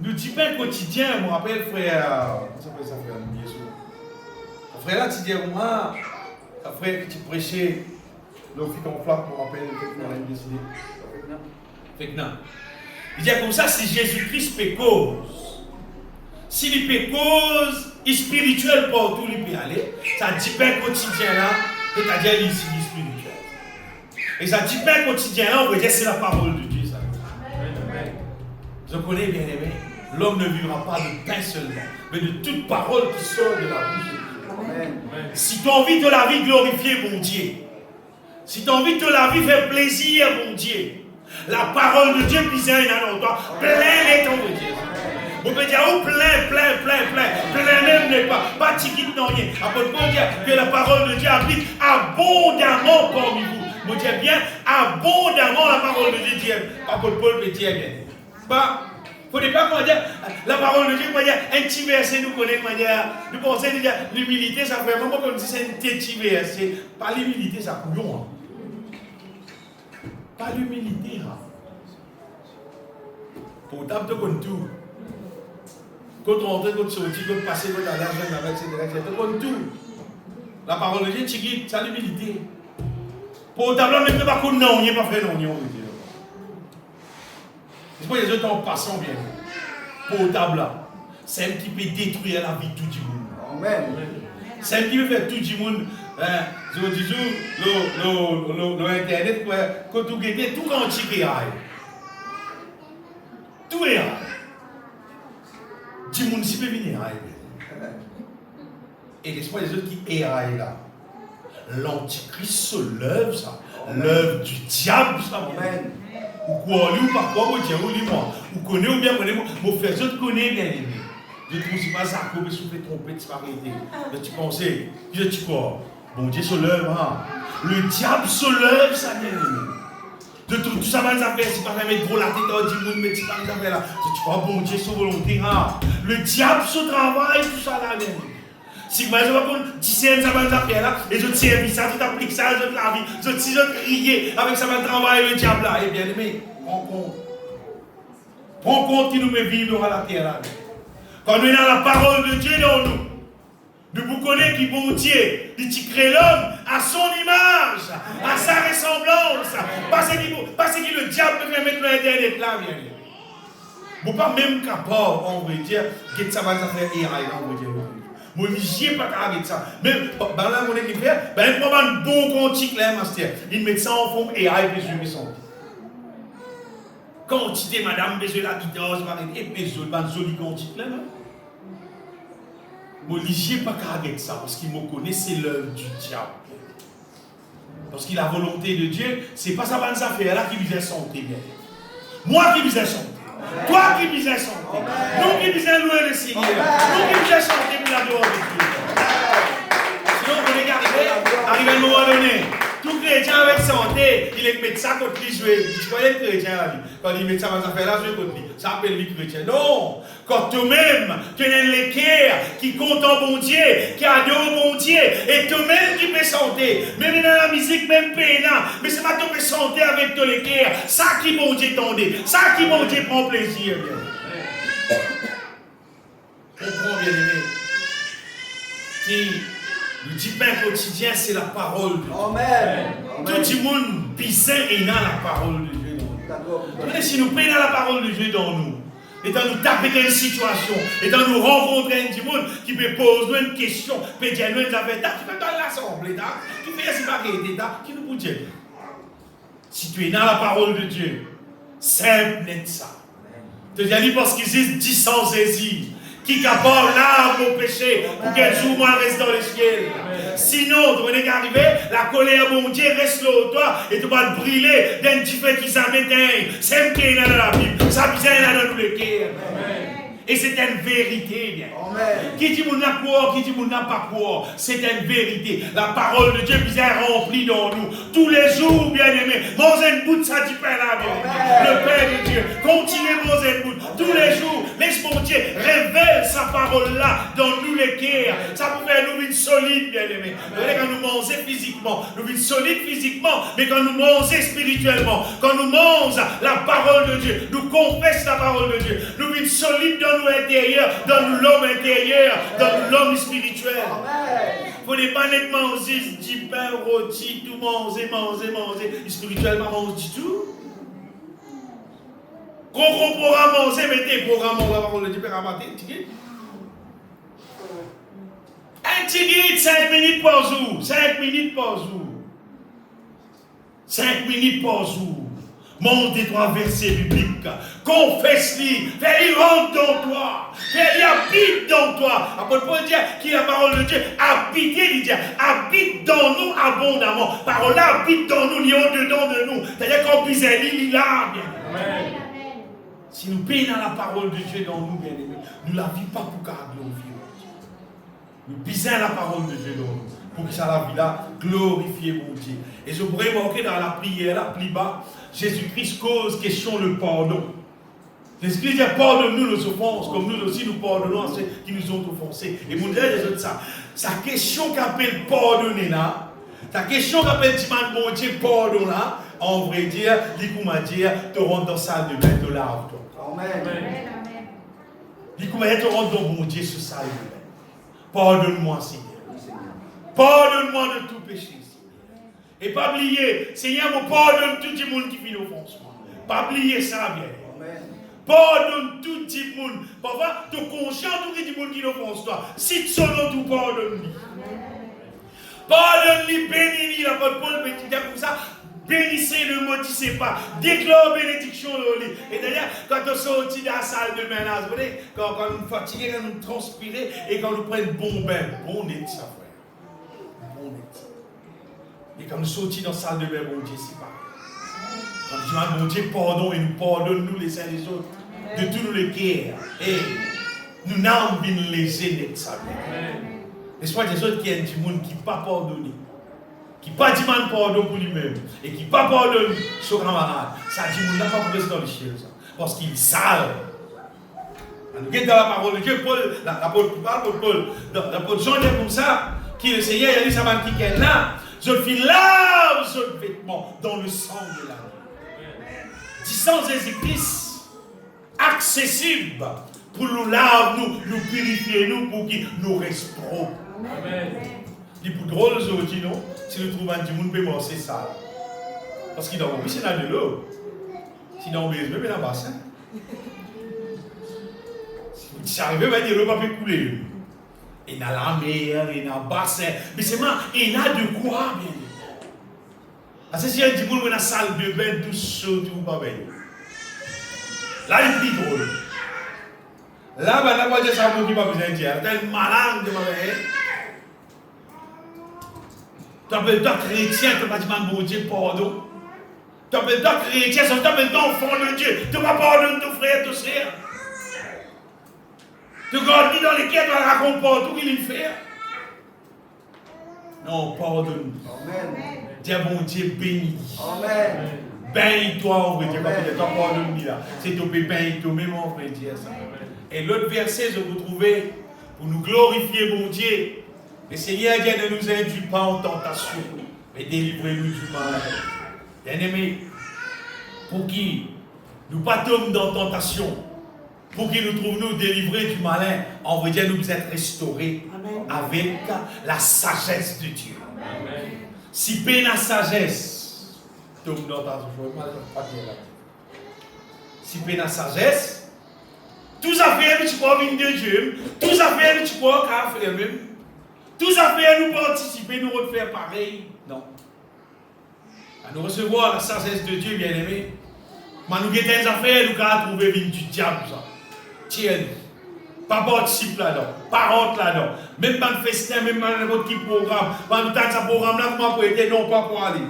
Nous dit pain quotidien, je me rappelle, frère, comment ça s'appelle ça, frère, bien sûr. Frère là, tu dis, moi, frère que tu prêchais, le fils en flamme, je me rappelle, quelqu'un a décidé. Fait que non. Il dit comme ça, si Jésus-Christ fait cause. S'il fait cause, il est spirituel partout, il peut aller. Ça dit pain quotidien là, c'est-à-dire il est spirituel. Et ça dit pain quotidien là, on veut dire c'est la parole de Dieu. Ça. Je connais bien aimé, l'homme ne vivra pas de pain seulement, mais de toute parole qui sort de la bouche de Dieu. Amen. Si tu as envie de la vie, glorifier mon Dieu. Si tu as envie de la vie, faire plaisir mon Dieu. La parole de Dieu, puis un en toi, plein les temps de Dieu. Vous pouvez dire, oh, plein même n'est pas tiquite non rien. Apôtre Paul dit que la parole de Dieu habite abondamment parmi vous. Vous dites bien, abondamment la parole de Dieu dit. Apôtre Paul peut dire bien. Bah, il ne faut pas dire, la parole de Dieu, un petit verset nous connaît, nous pensons déjà, l'humilité, ça fait vraiment comme si c'est un petit verset. Pas l'humilité, ça couillon. Pas l'humilité. Pour taper de tout. Quand on rentre, quand on sortit, quand on passe, quand on allait, etc. Comme tout. La parole de Dieu, tu dis, c'est l'humilité. Pour taper, même pas qu'on non, il n'y a pas fait non, c'est pas les autres en passant bien. Pour table là, c'est un qui peut détruire la vie de tout le monde. Amen. C'est un qui peut faire tout le monde. Je vous dis, l'internet, quand vous regardez, tout quantique est aïe. Tout est aïe. Du monde si peut venir aïe. Et laisse-moi les autres qui est aïe là. L'antichrist se lève, ça. L'œuvre du diable, ça. Amen. Ou quoi, ou pas quoi, ou tiens, ou dis-moi. Ou connaît ou bien connaît, mon frère, je te connais bien aimé. Je te dis pas ça, mais je me tromper, tu vas arrêter. Mais tu pensais, je dis quoi? Bon Dieu se lève, hein. Le diable se lève, ça bien aimé. De tout ça va nous faire, si pas mettre gros la tête dans le monde, mais tu vas nous faire là. Tu crois, bon Dieu, sur volonté, hein. Le diable se travaille, tout ça là, bien aimé. Si moi je vais prendre 10 cents, ça va nous faire là, et je te servis ça, je t'applique ça, je te la vie, je te crier, avec ça va travailler le diable là. Eh bien aimé, prends compte qui nous met vivre à la terre là. Quand nous avons la parole de Dieu dans nous, nous vous connaissons qui bon Dieu, il crée l'homme à son image, à sa ressemblance, parce que le diable peut faire mettre l'internet là, bien aimé. Vous pas même capable, on va dire, que ça va nous faire errer, on va dire. Moi, je n'ai pas avec ça. Mais, là, on est qui fait, il prend un bon quantique là, master. Il met ça en forme et aïe, besoin de son. Quantité, madame, besoin de la guitare, et besoin de un joli quantique là, non? Moi, je n'ai pas avec ça, parce qu'il me connaît, c'est l'œuvre du diable. Parce que la volonté de Dieu, ce n'est pas ça, bonne affaire là qui vise santé. Moi qui vise santé. Toi qui vis à chanter, nous qui visons louer le Seigneur, nous qui visons chanter pour la gloire de Dieu. Sinon, vous regardez, arrive à un moment donné, tout chrétien avec santé, il est médecin contre lui jouer. Je connais le chrétien là, quand il met ça dans sa affaire là, jouer contre lui. Ça appelle lui chrétien. Non! Quand toi-même, tu es l'équerre qui compte en bon Dieu, qui adore bon Dieu, et toi-même qui peux chanter, même dans la musique, même pénal, mais c'est pas toi qui peux chanter avec ton l'équerre, ça qui bon Dieu tendait, ça qui bon Dieu prend plaisir. Comprends bien aimé. Qui le dit pain quotidien, c'est la parole de Dieu. Amen. Tout le monde bizarre et dans la parole de Dieu dans nous. Si nous prenons la parole de Dieu dans nous, et dans nous taper une situation, et dans nous rencontrer un monde qui peut poser une question, peut dire nous avons qui peut dans l'assemblée, qui fait si pas qui nous peut dire. Si tu es dans la parole de Dieu, simple net ça. Tu dis parce qu'ils disent 10 sans saisir. Qui capable là pour pécher, pour qu'un jour moi reste dans le ciel. Sinon, tu vas arriver, la colère mon Dieu reste là au toi et tu vas brûler d'un petit feu qui s'améteint. C'est un qui est là dans la Bible, ça vient là dans tous les cœurs. Et c'est une vérité, bien. Amen. Qui dit mon n'a quoi, qui dit mon n'a pas quoi, c'est une vérité. La parole de Dieu est remplie dans nous. Tous les jours, bien aimé, mangez une bout de ça du pain là, bien aimé. Le Père de Dieu, continuez à manger une bout. Tous les jours, laisse mon Dieu révèle sa parole là dans nous les cœurs. Ça peut faire nous une solide, bien aimé. Quand nous mangeons physiquement, nous une solide physiquement, mais quand nous mangeons spirituellement, quand nous mangeons la parole de Dieu, nous confessons la parole de Dieu, nous une solide dans nous intérieur, dans l'homme intérieur, dans l'homme spirituel. Il ne faut pas manger du pain rôti, tout manger. Spirituellement, manger du tout. Quand on pourra manger, mettez programme la parole de Dieu pour ramater. Un tigre, 5 minutes par jour. 5 minutes par jour. 5 minutes par jour. Monte des 3 versets bibliques. Confesse-les. Fais-les rentrer dans toi. Fais-les habite dans toi. Apôtre Paul dit que la parole de Dieu habite dans nous abondamment. Parole là habite dans nous, il est au-dedans de nous. C'est-à-dire qu'on puisse aller là. Amen. Si nous payons la parole de Dieu dans nous, bien-aimés, nous ne la vivons pas pour qu'elle glorifie. Nous pisons la parole de Dieu dans nous. Pour que ça la vie là, glorifier mon Dieu. Et je pourrais marquer dans la prière, là, plus bas, Jésus-Christ cause question le pardon. Jésus-Christ dit pardonne-nous nos offenses, comme nous aussi nous pardonnons à ceux qui nous ont offensés. Et mon Dieu, ça, sa question qu'appelle pardonner là, sa question qu'appelle Diman mon Dieu pardon là, en vrai dire, l'ikouma dire, te rendre dans la salle de bain, te lave-toi. Amen. L'ikouma dire, te rendre dans mon Dieu sur salle de bain. Pardonne-moi, Seigneur. Pardonne-moi de tout péché. Et pas oublier, Seigneur, me pardonne tout le monde qui fait l'offense. Pas oublier ça, bien. Pardonne tout le monde. Parfois, tu es conscient de tout le monde qui l'offense toi. Si tu son nom, tu pardonnes-lui. Pardonne-lui, bénis-lui, la bonne Paul, petit comme ça. Bénissez, ne maudissez pas. Déclare bénédiction au lit. Et d'ailleurs, quand on sortit de la salle de bain, vous voyez, quand nous nous fatiguons, quand nous transpirons et quand nous prenons bon bain, bon net, ça frère. Bon net. Et quand nous sortis dans la salle de bain, bon Dieu, c'est pareil. Quand nous disons, bon Dieu, pardon, et nous pardonne nous les uns les autres, de tous nos guerres. Et nous n'avons pas les aînés, ça. L'espoir des autres qui aiment du monde qui ne pas pardonné. Qui pas dit pardon pour lui-même et qui pas pardonne son camarade, ça dit qu'on n'a pas pu rester dans le ciel parce qu'il est sale. Nous sommes dans la parole de Dieu, Paul, l'apôtre Paul, l'apôtre Jean dit comme ça, qui le Seigneur a dit ça m'a dit qu'elle là, je fais lave ce vêtement dans le sang de l'agneau. Disant Jésus-Christ, accessible pour nous laver, nous purifier, nous pour qu'il nous restaure. Amen. Il est plus drôle aujourd'hui, non? Si nous trouvons un petit monde, peut morcer ça. Parce qu'il doit oublier, c'est dans de l'eau. Si dans le besoin, mais dans le bassin. Si ça arrive, il va dire l'eau va couler. Et dans la mer, et dans le bassin. Mais c'est moi, il y a de quoi, bien. Parce que si il y a un petit monde dans la salle de bain, tout chaud, tout pas bien. Là, il est plus drôle. Là, on va dire ça, on ne va pas besoin de dire. C'est un malin de ma mère. Tu appelles toi chrétien, tu vas dire mon Dieu pardon. Tu appelles toi chrétien, tu appelles toi enfant de Dieu. Tu vas pardonner ton frère, ton sœur. Tu grandis dans lesquels tu vas raconter tout ce qu'il fait. Non, pardonne. Amen. Dis bon Dieu béni. Amen. Bénis-toi, on va dire, toi pardonne-moi là. C'est ton béni, toi même on va dire ça. Et l'autre verset, je vous trouvais pour nous glorifier mon Dieu. Le Seigneur dit ne nous induit pas en tentation, mais délivrez-nous du mal. Bien-aimés, pour qui nous pas tomber dans la tentation, pour qui nous trouvons délivrés du malin, on veut dire nous être restaurés. Amen. Avec la sagesse de Dieu. Amen. Si peine la sagesse, tombe dans la tentation. Si peine la sagesse, tous affaires tu crois venir de Dieu, tous affaires tu crois qu'à faire même. Tous affaires nous participer, nous refaire pareil. Non. À nous recevoir la sagesse de Dieu, bien-aimé. Mais nous avons des affaires, nous avons trouvé du diable. Tiens, pas participe là-dedans, pas rentre là-dedans. Même dans le festin, même dans n'importe quel programme. Quand nous avons ce programme-là, comment pour aider, non, pas pour aller.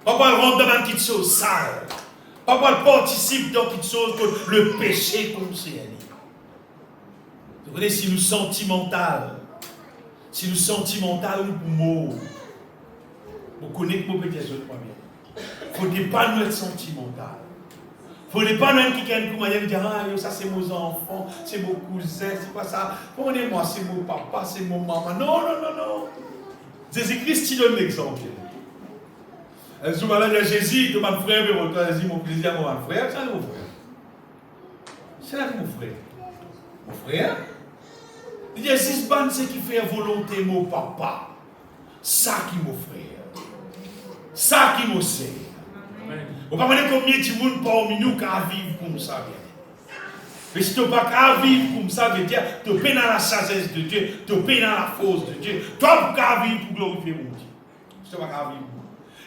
Pas pour rentrer dans une petite chose sale. Pas pour participer dans une petite chose que le péché concerne. Vous connaissez, si nous sentimental, nous pouvons vous connaissez vos petits autres il ne faut pas nous être sentimental. Il ne faut pas nous être quelqu'un qui dire ah, ça c'est mes enfants, c'est mes cousins, c'est pas ça. Prenez-moi, c'est mon papa, c'est mon maman. Non. Jésus-Christ, il donne l'exemple. Souvent là, il y a Jésus, tu m'as frère, mais tu dit mon plaisir, mon frère, c'est mon frère. C'est mon frère. Mon frère, il dit, si c'est qui fait volonté, mon papa, ça qui mon frère, ça qui mon sœur. Vous comprenez combien de monde parmi nous qui vivent comme ça. Mais si tu n'as pas qu'à vivre comme ça, veut dire, tu es dans la sagesse de Dieu, tu es dans la force de Dieu. Toi, tu n'as pas vivre pour glorifier mon Dieu. Si tu n'as pas qu'à vivre.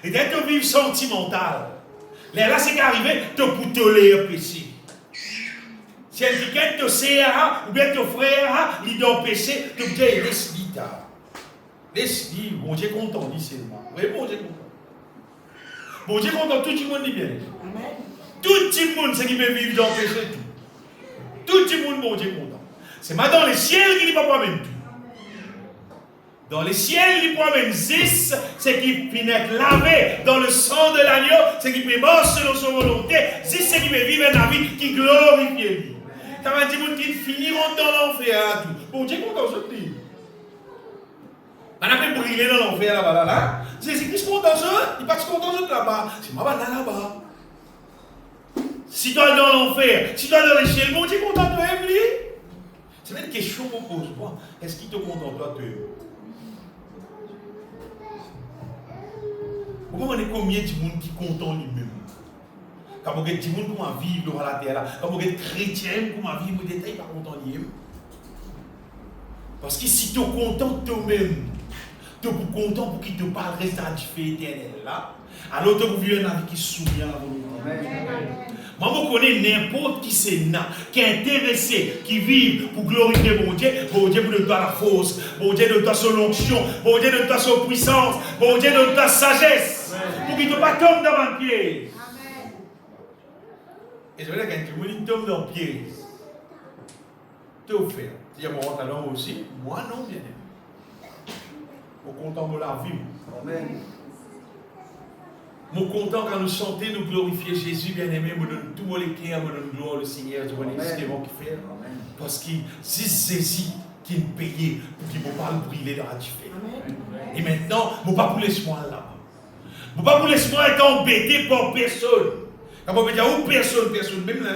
Et dès que tu vis sentimental, là, c'est qu'arrivé, tu peux tolérer le péché. Si quelqu'un te sert, ou bien ton frère, il doit pécher, tu peux dire, laisse-lui ta. Laisse-lui, bon Dieu content, dis seulement. Oui, bon Dieu content. Bon Dieu content, tout le monde dit bien. Amen. Tout le monde, c'est qui peut vivre dans le péché, tout le monde, bon Dieu, content. C'est pas dans les ciels qu'il ne peut pas même tout. Dans les ciels, il peut même 10, c'est qui peut être lavé dans le sang de l'agneau, c'est qui peut marcher selon son volonté, 10, c'est qui peut vivre une vie qui glorifie lui. Ça va dire qu'ils finiront dans l'enfer. Bon Dieu, content, je te dis. On a fait brûler dans l'enfer là-bas, là. Jésus-Christ content, il n'est pas content là-bas. C'est ma banane là-bas. Si tu es dans l'enfer, si tu es dans les ciels, bon Dieu, content de toi, lui. C'est même une question qu'on pose. Est-ce qu'il te contente toi, toi? Pourquoi on est combien de monde qui est content lui-même? Quand on est des gens qui vont vivre dans la terre, quand on est chrétien qui vont vivre au détail, pas content lui-même. Parce que si tu es content toi-même, tu es content pour qu'il te parle reste à vie éternelle là. Alors tu vis une vie qui se souvient à la volonté. Moi, je connais n'importe qui c'est qui est intéressé, qui vit pour glorifier mon Dieu pour nous donner la force, bon Dieu nous donne son onction, bon Dieu nous donne son puissance, bon Dieu nous donne sa sagesse, pour qu'il ne pas tombe dans le piège. Et je veux dire, quand tu tombe dans le piège, tu es offert. Tu dis, moi, talent aussi, moi non, bien aimé. Au content de la vie. Amen. Nous content quand nous chantons, nous glorifions Jésus, bien-aimé, nous donnons tout les cœurs, nous donnons gloire au Seigneur, je vois ce qu'ils vont faire. Parce que c'est Jésus qui nous paye pour qu'il ne va pas brûler dans la différence. Et maintenant, nous ne pouvons pas laisser moi là. Nous ne pouvons pas laisser moi être embêté par personne. Quand on peut dire, où personne, même là.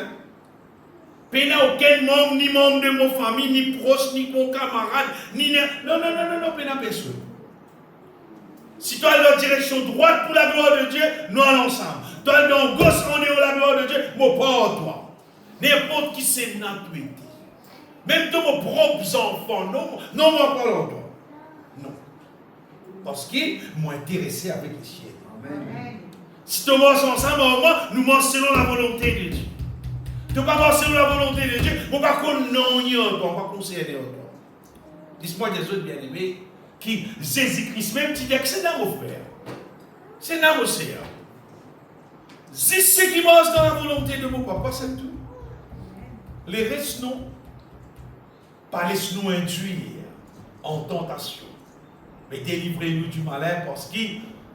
Pas aucun membre, ni membre de mon famille, ni proche, ni mon camarade, ni. Non, pas personne. Si tu as la direction droite pour la gloire de Dieu, nous allons ensemble. Tu as dans gauche, on est pour la gloire de Dieu, moi pas toi. N'importe qui c'est naturel. Même de mon propre enfant, non, moi pas toi. Non. Parce que moi intéressé avec les ciels. Amen. Si tu marches ensemble, nous marchons selon la volonté de Dieu. Tu ne peux pas marcher selon la volonté de Dieu, on ne peut pas concerner toi. Dis-moi des autres bien-aimés. Qui Jésus-Christ même dit que c'est dans mon frère. C'est dans mon Seigneur. C'est ce qui marche dans la volonté de mon papa, c'est tout. Les restes non. Pas laisse-nous induire en tentation. Mais délivrez-nous du malin parce que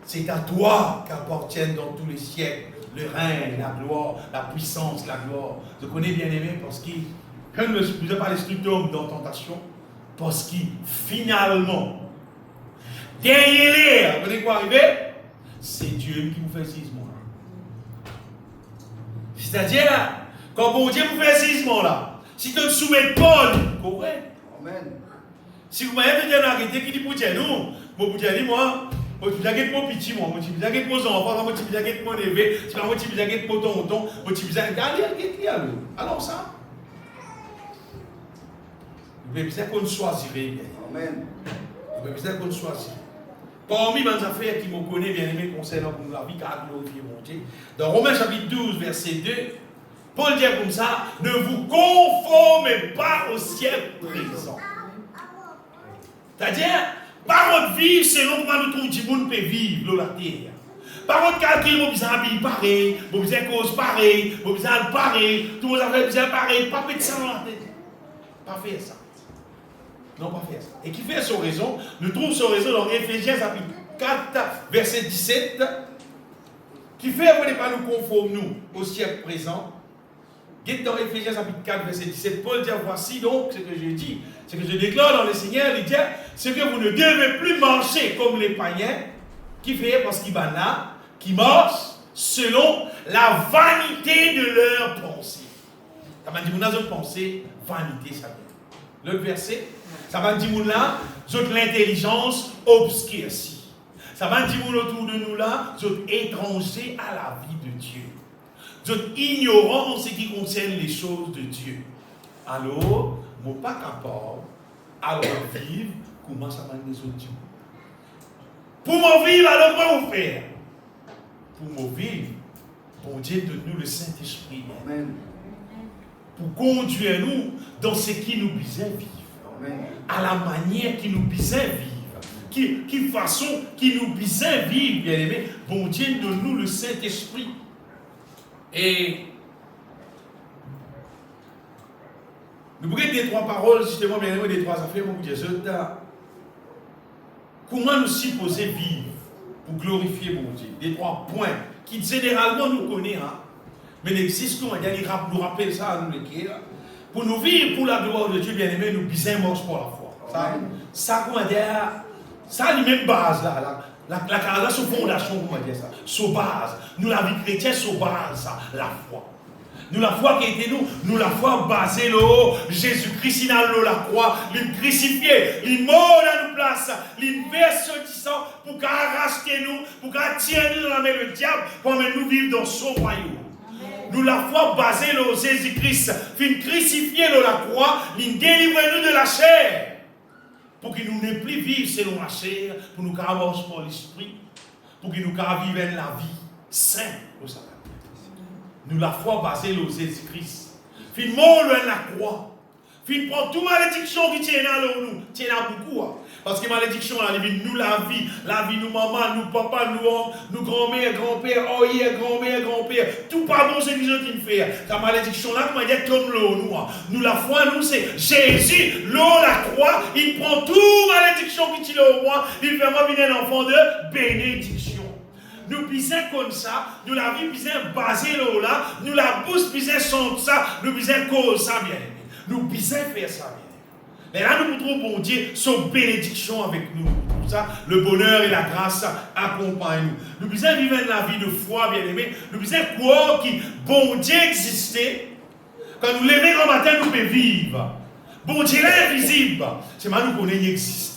c'est à toi qu'appartiennent dans tous les siècles le règne, la gloire, la puissance, la gloire. Je connais bien aimé parce que quand nous ne pas l'esprit tombe dans la tentation, parce que finalement, derrière l'air, vous voyez quoi arriver? C'est Dieu qui vous fait jugement. C'est-à-dire, quand bon Dieu vous fait jugement là, si tu ne soumets pas, correct. Amen. Si vous m'avez dit arrêter qui dit pour Dieu, nous, pour Dieu, moi, je vais pour petit, moi, je vais pour mes enfants, je vais pour mon neveu, je vais pour tonton, je vais aller, alors ça. Vous avez besoin qu'on choisisse bien. Amen. Vous avez besoin qu'on choisisse. Parmi les affaires qui me connaissent bien aimé concernant la vie car glorifier mon Dieu. Dans Romains chapitre 12, verset 2, Paul dit comme ça, ne vous conformez pas au siècle présent. C'est-à-dire, par votre vie, selon comment nous trouvons du monde peut vivre dans la terre. Par votre calcul, vous besoin d'habiller pareil, vous besoin de cause pareil, vous besoin de pareil, tout le monde a besoin pareil, pas de ça dans la tête. Pas faire ça. Non, pas faire ça. Et qui fait son raison, nous trouvons son raison dans Éphésiens chapitre 4, verset 17, qui fait qu'on n'est pas nous conforme nous au siècle présent. Dans Éphésiens chapitre 4, verset 17, Paul dit, voici donc ce que je dis, ce que je déclare dans le Seigneur, il dit, c'est que vous ne devez plus marcher comme les païens, qui fait parce qu'ils sont là, qui marchent selon la vanité de leurs pensées. Ça m'a dit, vous avez une pensée, vanité, ça vient. L'autre verset, ça va dire là, l'intelligence obscurcie. Ça va dire autour de nous là, vous êtes étrangers à la vie de Dieu. Vous êtes ignorants en ce qui concerne les choses de Dieu. Alors, vous n'êtes pas capable à vivre comment ça va les autres. Pour me vivre, alors quoi vous faire? Pour me vivre, bon Dieu donne-nous le Saint-Esprit. Amen. Pour conduire nous dans ce qui nous besoin vivre. Amen. À la manière qui nous besoin vivre. Qui façon qui nous besoin vivre, bien aimé. Bon Dieu, donne-nous le Saint-Esprit. Et nous pourrions dire trois paroles, justement, bien aimé, des trois affaires pour vous dire ça. Comment nous supposer vivre pour glorifier mon Dieu? Des trois points qui généralement nous connaissons, hein? Mais il existe, comment dire, nous rappelle ça à nous les là. Pour nous vivre pour la gloire de Dieu, bien aimé, nous bisons marche pour la foi. Ça, comment dire, ça a les mêmes bases là. La fondation, comment dire ça? Sur base. Nous, la vie chrétienne, sur base, ça, la foi. Nous, la foi qui était nous la foi basée là, Jésus-Christ, il a la croix, il crucifié, il mort dans nos places, il verse du sang pour qu'il racheter nous, pour qu'il tienne nous dans la main du diable, pour nous vivre dans son royaume. Nous, la foi basée là, Jésus-Christ, il crucifié là, la croix, il délivre nous de la chair, pour qu'il nous n'ait plus vivre selon la chair, pour nous avoir pour l'esprit, pour qu'il nous vive la vie sainte au sabbat. Nous, la foi basée sur Jésus-Christ. Fin mort la croix. Fin prend toute malédiction qui tient là nous. Tient là beaucoup. Hein. Parce que malédiction, nous, la vie, nous, maman, nous, papa, nous, grand-mère, grand-père, grand-mère, grand-père. Tout pas bon, c'est ce qu'il fait. La malédiction là, comment dire, comme l'eau, nous. Nous, la foi, nous, c'est Jésus, l'eau, la croix. Il prend toute malédiction qui tient au roi. Il fait moi venir un enfant de bénédiction. Nous pisons comme ça, nous la vie pisons basée là, nous la bouche pisons sans ça, nous pisons cause ça bien. Nous pisons faire ça bien. Mais là nous trouvons bon Dieu, son bénédiction avec nous. Pour ça, le bonheur et la grâce accompagnent nous. Nous pisons vivre la vie de foi bien aimé. Nous pisons croire que bon Dieu existait. Quand nous levons le matin, nous pouvons vivre. Bon Dieu est invisible. C'est mal nous connaissons exister.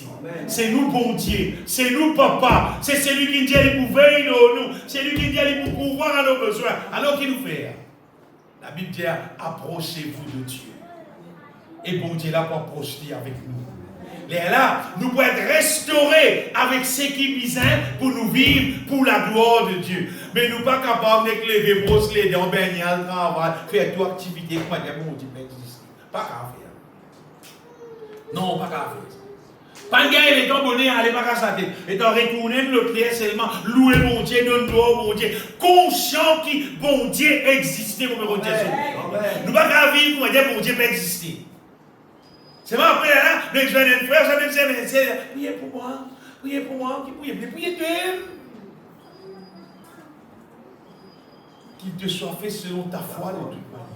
C'est nous, bon Dieu. C'est nous, papa. C'est celui qui dit qu'il pour veiller nous. C'est lui qui dit qu'il pour pouvoir à nos besoins. Alors qu'il nous fait. La Bible dit approchez-vous de Dieu. Et bon Dieu là pour approcher avec nous. Et là, nous pouvons être restaurés avec ce qui vient pour nous vivre pour la gloire de Dieu. Mais nous ne sommes pas capables de lever, brosser les dents, baigner, travailler, faire toute activité. Comment dire, bon Dieu, pas qu'à faire. Non, pas qu'à faire. Pas de gars, il est abonné, allez pas qu'à sa tête. Et de retourner le pied seulement, louer mon Dieu, donne toi mon Dieu. Conscient que bon Dieu existait pour me Dieu. Nous ne pas qu'à vivre pour dire bon Dieu peut exister. C'est moi après là, mais je vais frère, je vais dire, priez pour moi, priez d'eux. Qu'il te soit fait selon ta foi de toute manière.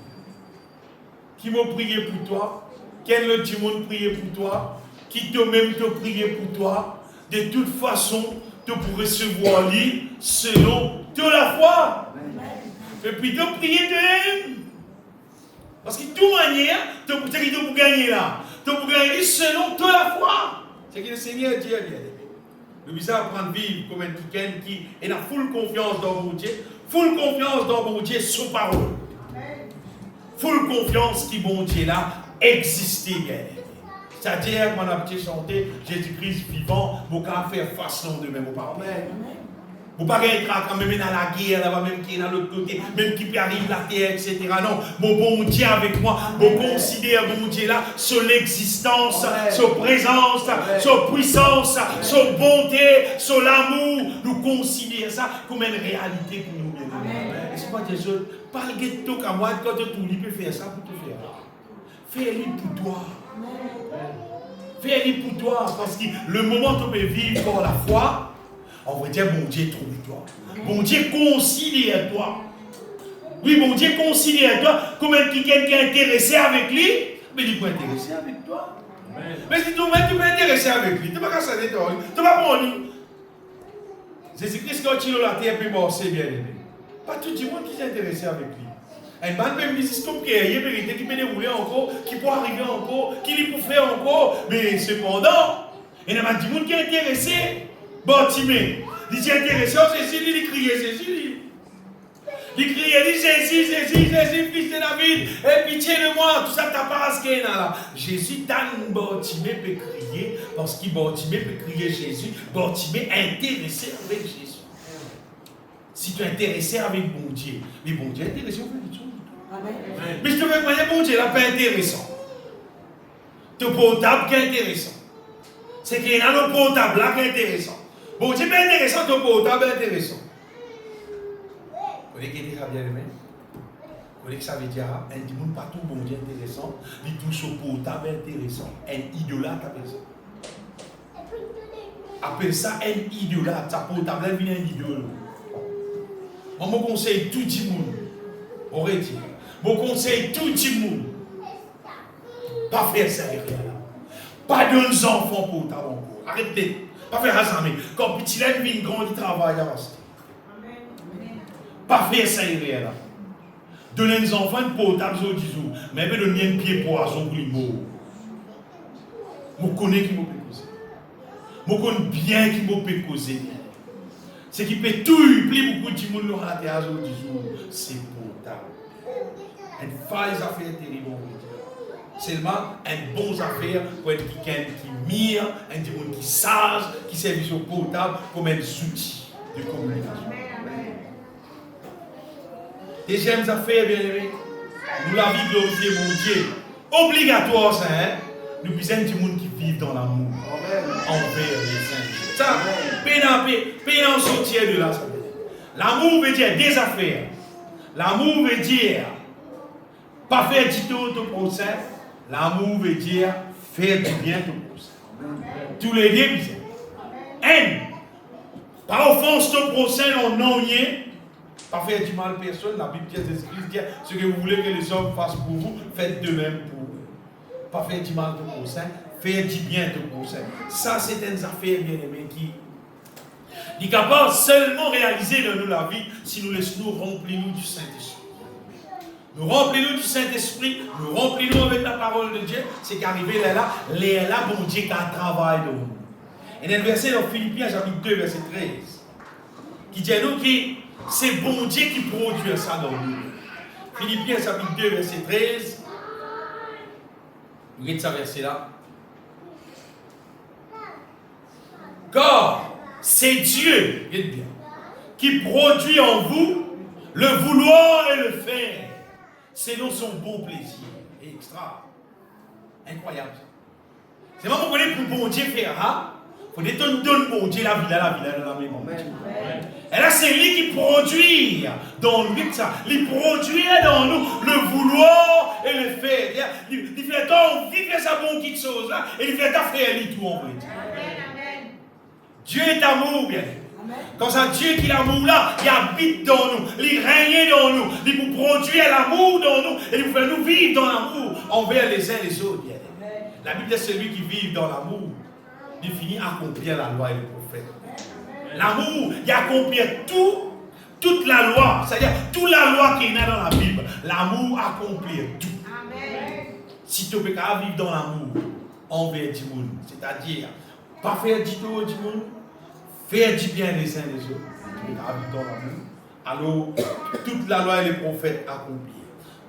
Qui m'a prié pour toi, quel le monde prié pour toi. Qui toi-même te prier pour toi, de toute façon, tu pour recevoir lui selon de la foi. Et puis te prier de même. Parce que de toute manière, tu pour gagner là. Tu pour gagner selon de la foi. C'est que le Seigneur dit, bien aimé. Nous devons apprendre à vivre comme un quelqu'un qui a full confiance dans mon Dieu, full confiance dans mon Dieu, son parole. Full confiance qui mon Dieu là existait bien. C'est-à-dire, mon habitude chanter Jésus-Christ vivant, vous pouvez faire façon de même aux parents. Vous ne pouvez pas être quand même dans la guerre, là-bas, même qui est dans l'autre côté, même qui peut arriver la terre, etc. Non, mon bon Dieu avec moi, mon considère mon Dieu là, sur l'existence, sur présence, sur puissance, sur bonté, sur l'amour. Nous considérons ça comme une réalité pour nous. Et c'est pas des choses, pas le ghetto qu'à moi, quand tu peux faire ça pour te faire. Fais-le pour toi. Fais-le pour toi, parce que le moment où tu peux vivre par la foi, on va dire, bon Dieu, trouve-toi. Bon Dieu, considère-toi. Oui, bon Dieu, considère-toi comme quelqu'un qui est intéressé avec lui, mais il peut intéresser avec toi. Mais si toi-même tu peux intéresser avec lui, tu ne vas pas s'arrêter, tu ne vas pas prendre lui. Jésus-Christ, quand il est la terre, peut morcer bien aimé. Pas tout le monde qui est intéressé avec lui. Un ban peut me dire comme qu'il y a une vérité qui peut dérouler encore, qui peut arriver encore, qui peut faire encore, mais cependant, il y a du monde qui est intéressé. Bartimée, il est intéressé, Jésus, il criait Jésus. Il criait, Jésus, Jésus, Jésus, fils de David, aie pitié de moi, tout ça t'as pas rasqué là. Jésus, Bartimée peut crier, parce que Bartimée peut crier Jésus, Bartimée est intéressé avec Jésus. Si tu es intéressé avec bon Dieu, mais bon Dieu est intéressé avec les choses. Mais je te veux dire, bon Dieu, là, pas intéressant. Ton portable qui est intéressant. C'est qu'il y a le portable là qui est intéressant. Bon Dieu, pas intéressant, ton portable est intéressant. Vous voyez qui est bien aimé? Vous voyez que ça veut dire, un dimanche pas tout bon Dieu intéressant, il touche au portable intéressant, un idolâtre appelle ça. Appelle ça un idolâtre, ça portable est un idole. Moi, mon conseil tout le monde, on retire. Mon conseil tout le monde, pas faire ça derrière là. Pas donner aux enfants pour ta bon. Arrêtez. Pas faire rassembler. Quand petit là, il vient grand, il travaille à rester. Pas faire ça derrière là. Donner aux enfants une portable au 10 jours. Mais il donner un pied poisson pour les mots. Je connais qui m'a fait causer. Je connais bien qui m'a fait causer. Ce qui peut tout, il beaucoup de monde dans la terre au 10 jours. C'est portable. Une faille affaire terrible. Seulement un bon affaire pour être quelqu'un qui mire, un monde qui sage, qui servent sur portable comme un outil de communication. Deuxième affaire, bien aimé, nous la vie glorifier mon Dieu. Obligatoire, ça, hein? Nous besoin de monde qui vivent dans l'amour envers les saints. Ça, pénal sortir de là, ça veut dire. L'amour veut dire des affaires. L'amour veut dire pas faire du tout au prochain. L'amour veut dire faire du bien au prochain. Tous les deux, haine. Pas offense au prochain en non rien. Pas faire du mal à personne. La Bible dit ce que vous voulez que les hommes fassent pour vous, faites de même pour eux. Pas faire du mal au prochain, faire du bien au prochain. Ça, c'est une affaire bien aimée qui est capable seulement réaliser dans nous la vie si nous laissons nous remplir du Saint-Esprit. Nous remplissons du Saint-Esprit, nous remplissons avec la parole de Dieu, c'est qu'arrivé là, bon Dieu qui a travaillé dans nous. Et dans le verset dans Philippiens, chapitre 2, verset 13, qui dit à nous que c'est bon Dieu qui produit ça dans nous. Philippiens, chapitre 2, verset 13, vous regardez ce verset-là. Car c'est Dieu, bien, qui produit en vous le vouloir et le faire. Selon son bon plaisir. Extra. Incroyable. C'est vraiment pour connaître pour bon Dieu faire. Il faut que donne bon Dieu la vie dans la même moment. Et là, c'est lui qui produit dans nous ça. Il produit dans nous le vouloir et le faire. Il fait tant vivre sa bonne petite chose là. Et il fait ta faire lui tout en vrai. Dieu est amour, bien. Quand c'est Dieu qui est l'amour là, il habite dans nous, il règne dans nous, il vous produit l'amour dans nous, et il vous fait nous vivre dans l'amour envers les uns et les autres. Bien. La Bible est celui qui vit dans l'amour, il finit à accomplir la loi et le prophète. L'amour, il accomplit toute la loi, c'est-à-dire toute la loi qui est dans la Bible. L'amour accomplit tout. Amen. Si tu peux vivre dans l'amour envers du monde, c'est-à-dire pas faire du tout du monde, faire du bien les uns les autres. Alors, toute la loi et les prophètes accomplis.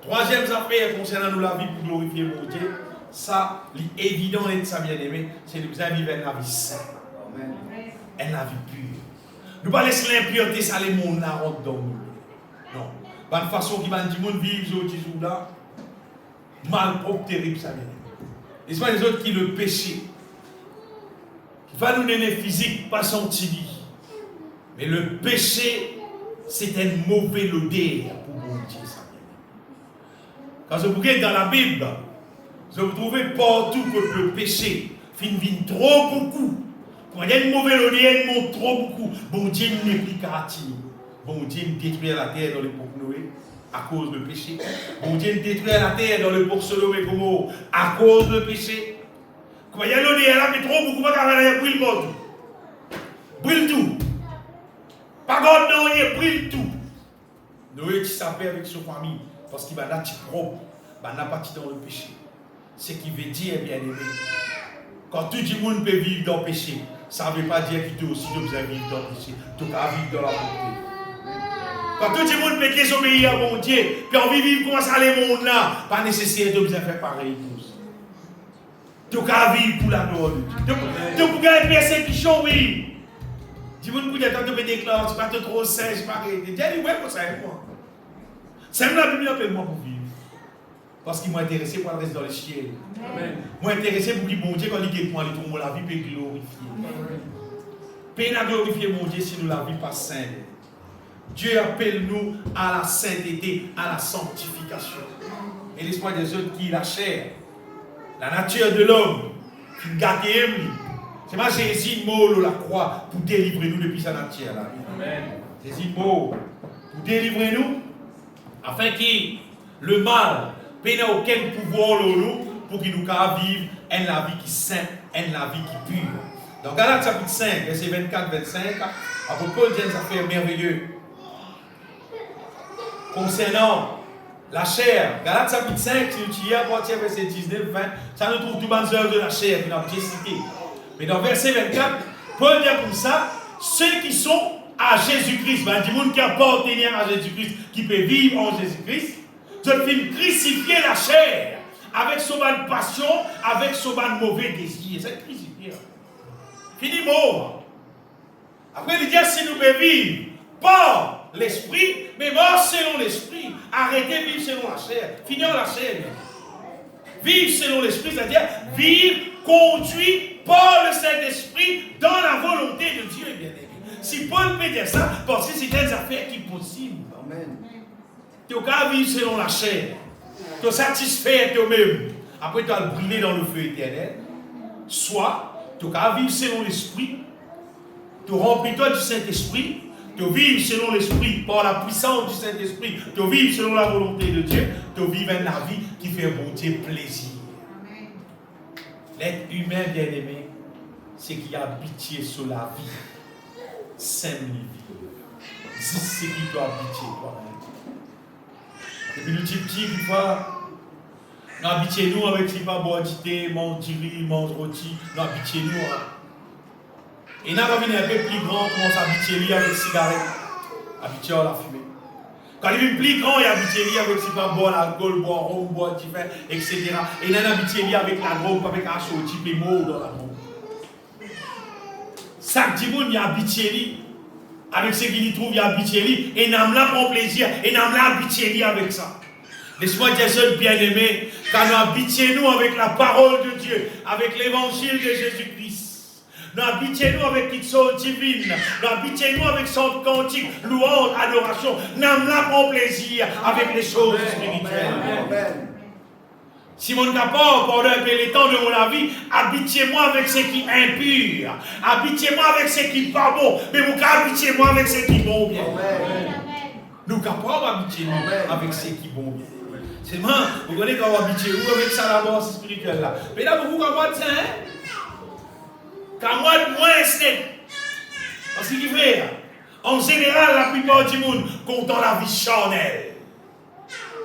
Troisième affaire concernant nous la vie pour glorifier mon Dieu, ça, l'évident et ça bien aimé, c'est de bien vivre une vie sainte. Une vie pure. Nous ne pas laisser l'impureté, ça les mondes là rentre dans nous. Non. De toute façon, qui va dire monde vivre ce jour là, mal propre, terrible, ça bien aimé. Et ce pas les autres qui le péché. Va nous donner physique, pas senti. Mais le péché, c'est un mauvais odeur pour mon Dieu. Quand vous regardez dans la Bible, vous trouvez partout que le péché vient trop beaucoup. Quand il y a une mauvaise odeur, il monte trop beaucoup. Bon Dieu n'est plus qu'à bon Dieu détruit la terre dans l'époque Noé à cause du péché. Bon Dieu détruit la terre dans l'époque Sodome et Gomorrhe à cause du péché. Quand il y a l'odeur là, mais trop beaucoup, il brûle tout. Brûle tout. Pas God, non, il brûle tout. Noé qui s'appelle avec sa famille, parce qu'il va là, propre, il n'a pas dans le péché. Ce qui veut dire, bien aimé, quand tout le monde peut vivre dans le péché, ça ne veut pas dire qu'il aussi besoin de vivre dans le péché. Tu dois vivre dans la bonté. Quand tout le monde peut désobéir à mon Dieu, puis on vit comment ça les monde là, pas nécessaire de besoin faire pareil tous. Tu dois vivre pour la gloire de Dieu. Tu dois gagner persécution, oui. Dis-moi que tu as déclaré, tu ne pas trop sèche, pas arrêter. Dis, ouais, pour ça, moi. C'est même la Bible appelle moi pour vivre. Parce qu'il m'a intéressé pour rester dans le ciel. Moi intéressé pour dire, bon Dieu, quand il dit, moi, il la vie peut glorifier. Peine à glorifier mon Dieu si nous la vie pas sainte. Dieu appelle nous à la sainteté, à la sanctification. Et l'espoir des autres qui est la chair, la nature de l'homme, qui gâte lui. C'est pas Jésus mort la croix pour délivrer nous depuis sa nature. Là. Amen. Jésus mort pour délivrer nous, afin que le mal n'ait aucun pouvoir sur nous pour qu'il nous puisse vivre la vie qui est sainte, la vie qui est pure. Dans Galates chapitre 5, verset 24-25, apôtre Paul dit une affaire merveilleuse concernant la chair. Galates chapitre 5, si nous tirons à partir verset 19-20, ça nous trouve tout les œuvres de la chair qui n'a pas cité. Mais dans verset 24, Paul dit comme ça, ceux qui sont à Jésus-Christ, ben, du monde qui appartient à Jésus-Christ, qui peut vivre en Jésus-Christ, je vais crucifier la chair avec son bonne passion, avec son bon mauvais désir. C'est crucifié. Fini mort. Après, il dit si nous pouvons vivre par l'esprit, mais mort selon l'esprit. Arrêtez de vivre selon la chair. Finir la chair. Vivre selon l'esprit, c'est-à-dire vivre conduit par le Saint-Esprit dans la volonté de Dieu, bien aimé. Si Paul peut dire ça, parce que c'est des affaires qui sont possibles. Amen. Tu vas vivre selon la chair. Tu vas satisfaire toi-même. Après, tu vas brûler dans le feu éternel. Soit, tu vas vivre selon l'esprit. Tu remplis-toi du Saint-Esprit. Tu vivre selon l'esprit, par la puissance du Saint-Esprit. Tu vivre selon la volonté de Dieu. Tu vivre la vie qui fait bon Dieu plaisir. L'être humain bien-aimé, c'est qu'il y a pitié sur la vie. Saint vie. C'est ce qui doit habiter toi-même. Et puis nous petits, une fois, nous habitons nous avec les pas boire d'ité, manger riz, manger rôti, nous habitons nous. Et nous avons un peu plus grand, commence à habiter lui avec cigarette, habitué à la fumée. Quand il est plus grand, il habite lui avec ses pas boire l'alcool, boire rhum, boire divin, etc. Et nous habitons lui avec la drogue, avec un type et mot dans la drogue. Chaque dimanche, il habite lui avec ce qu'il trouve, il habite lui et nous là pour plaisir, et nous là habité lui avec ça. Laisse-moi dire ça, bien-aimés, quand nous habitons nous avec la parole de Dieu, avec l'évangile de Jésus-Christ. Nous habitons-nous avec toute chose divine. Nous habitons-nous avec son cantique, louange, adoration. Nous là pour plaisir avec les choses spirituelles. Amen. Si mon capot, pendant les temps de mon vie, habitez-moi avec ce qui est impur. Habitez-moi avec ce qui n'est pas bon. Mais vous habitez-moi avec ce qui est bon bien. Amen. Nous capables habiter avec ce qui est bon bien. C'est moi, vous connaissez quand vous habitez vous avec ça la mort spirituelle là. Mais là, vous comprenez ça, hein? Quand moi, moins c'est. Parce qu'il fait, en général, la plupart du monde comptent la vie charnelle.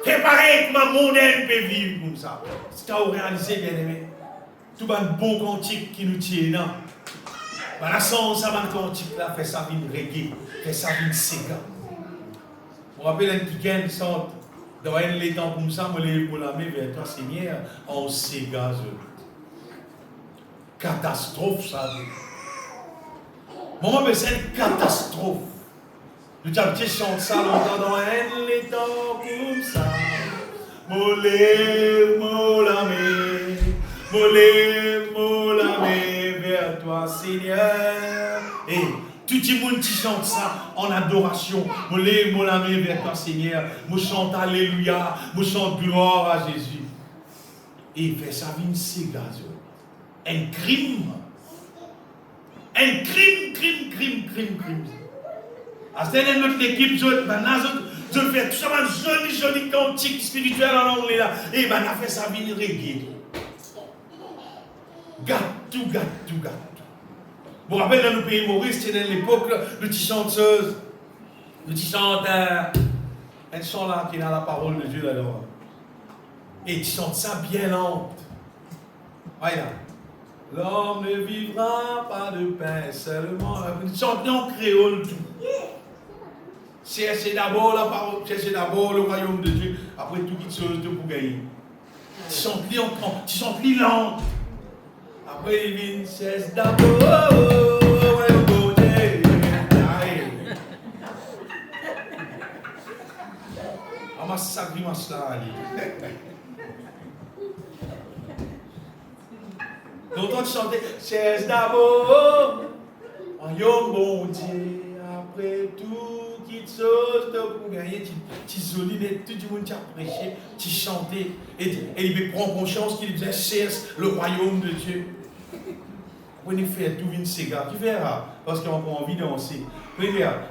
C'est pareil que ma mondaine peut vivre comme ça. Si tu as réalisé, bien aimé, tout le bon cantique qui nous tient, non? La sens, ça va le cantique là, fait sa vie de reggae, fait sa vie de séga. Je me rappelle un petit qui sort dans les temps comme ça, je l'ai pour la main vers toi, Seigneur, en séga. Catastrophe, ça. Moi, c'est une catastrophe. Nous avons chanté ça longtemps dans les temps comme ça. Molé, molame, vers toi, Seigneur. Et tout le monde qui chante ça en adoration. Molé, molame, vers toi, Seigneur. Moi chante Alléluia. Moi chante gloire à Jésus. Et il fait sa vie, c'est gazeux. Un crime. Un crime. À ce moment notre équipe, je fais tout ça, joli cantique spirituel en anglais là. Et ben, on a fait sa vie reggae. Gâteau. Vous vous rappelez, dans le pays Maurice, c'était dans l'époque, le petit chanteuse, le petit chanteur, un chant là qui est dans la parole de Dieu là-dedans. Et il chante ça bien lente. Voilà. L'homme ne vivra pas de pain seulement. Chanter en créole tout. Cherchez d'abord la parole, cherchez d'abord le royaume de Dieu, après tout quelque chose de pour gagner. Tu chantes lent. Après il vient, cherche d'abord le royaume de Dieu. Ah, ma sacrifice là, D'autant de chanter, cherche d'abord, royaume bon Dieu, après tout qui petites choses, pour gagner, tu solides, tout le monde t'a prêché, tu chantais, et il prend conscience qu'il disait cherche le royaume de Dieu. Vous pouvez faire tout une cigare, tu verras, parce qu'on a envie de danser.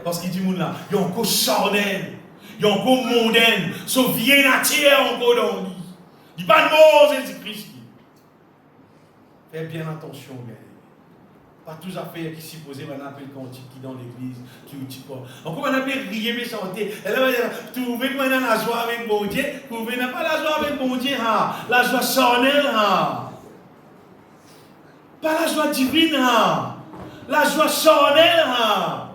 Parce qu'il dit, là, il y a encore charnel, il y a encore mondaine, sauf vient nature encore dans lui. Il n'y a pas de mort, Jésus-Christ. Faites bien attention, bien. Pas tous affaires qui s'y posaient, maintenant, appelle cantique qui dans l'église, qui ou tu pas. Encore, on appelle rier, mais chanter. Et là, tu ouvres maintenant la joie avec bon Dieu, vous ouvrir pas la joie avec bon Dieu, hein. La joie charnelle, hein. Pas la joie divine, hein. La joie charnelle, hein.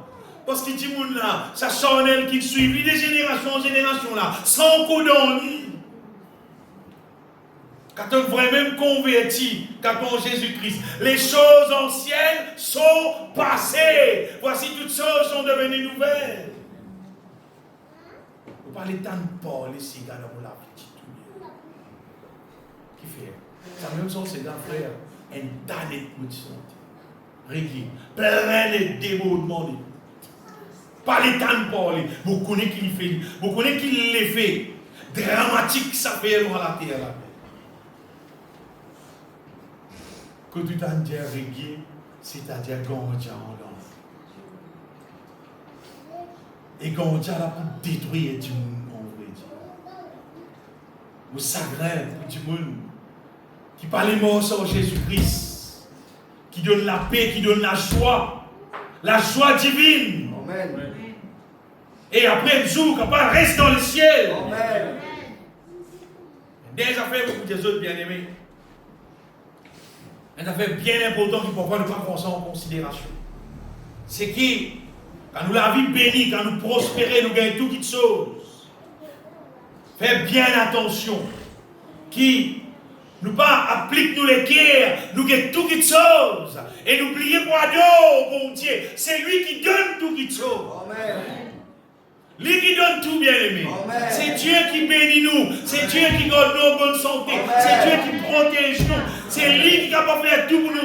Parce qu'il dit, là, ça charnelle qui suit, de génération en génération, là, sans coup d'ennui. Quand on est vraiment converti, quand on est Jésus-Christ, les choses anciennes sont passées. Voici toutes choses sont devenues nouvelles. Vous parlez tant de parler, ces gars dans la petite tout. Qui fait? Ça même sont ces gars frères, un tas de coups de santé. Régulier, plein de démodements. Parlez tant de parler. Vous connaissez qui fait, vous connaissez qui les fait. Dramatique, ça fait loin la terre là. Que tu t'en dis régulier, c'est-à-dire Gondia en l'enfant. Et Gondia là pour détruire du monde, on veut dire. Vous sagrez pour du monde qui parle les mots sur Jésus-Christ, qui donne la paix, qui donne la joie divine. Amen. Et après le jour, quand on reste dans le ciel. Amen. Des affaires beaucoup des autres bien-aimés. Une affaire bien importante qu'il faut ne pas prendre ça en considération. C'est que, quand nous la vie bénie, quand nous prospérons, nous gagnons toutes choses. Faites bien attention. Qui nous pas applique nous les guerres, nous gagnons toutes choses. Et n'oubliez pas Dieu, bon Dieu, c'est lui qui donne toutes choses. Amen. Lui qui donne tout, bien aimé. C'est Dieu qui bénit nous. C'est Dieu qui garde nos bonnes santé. C'est Dieu qui protège nous. C'est lui qui est capable de faire tout pour nous.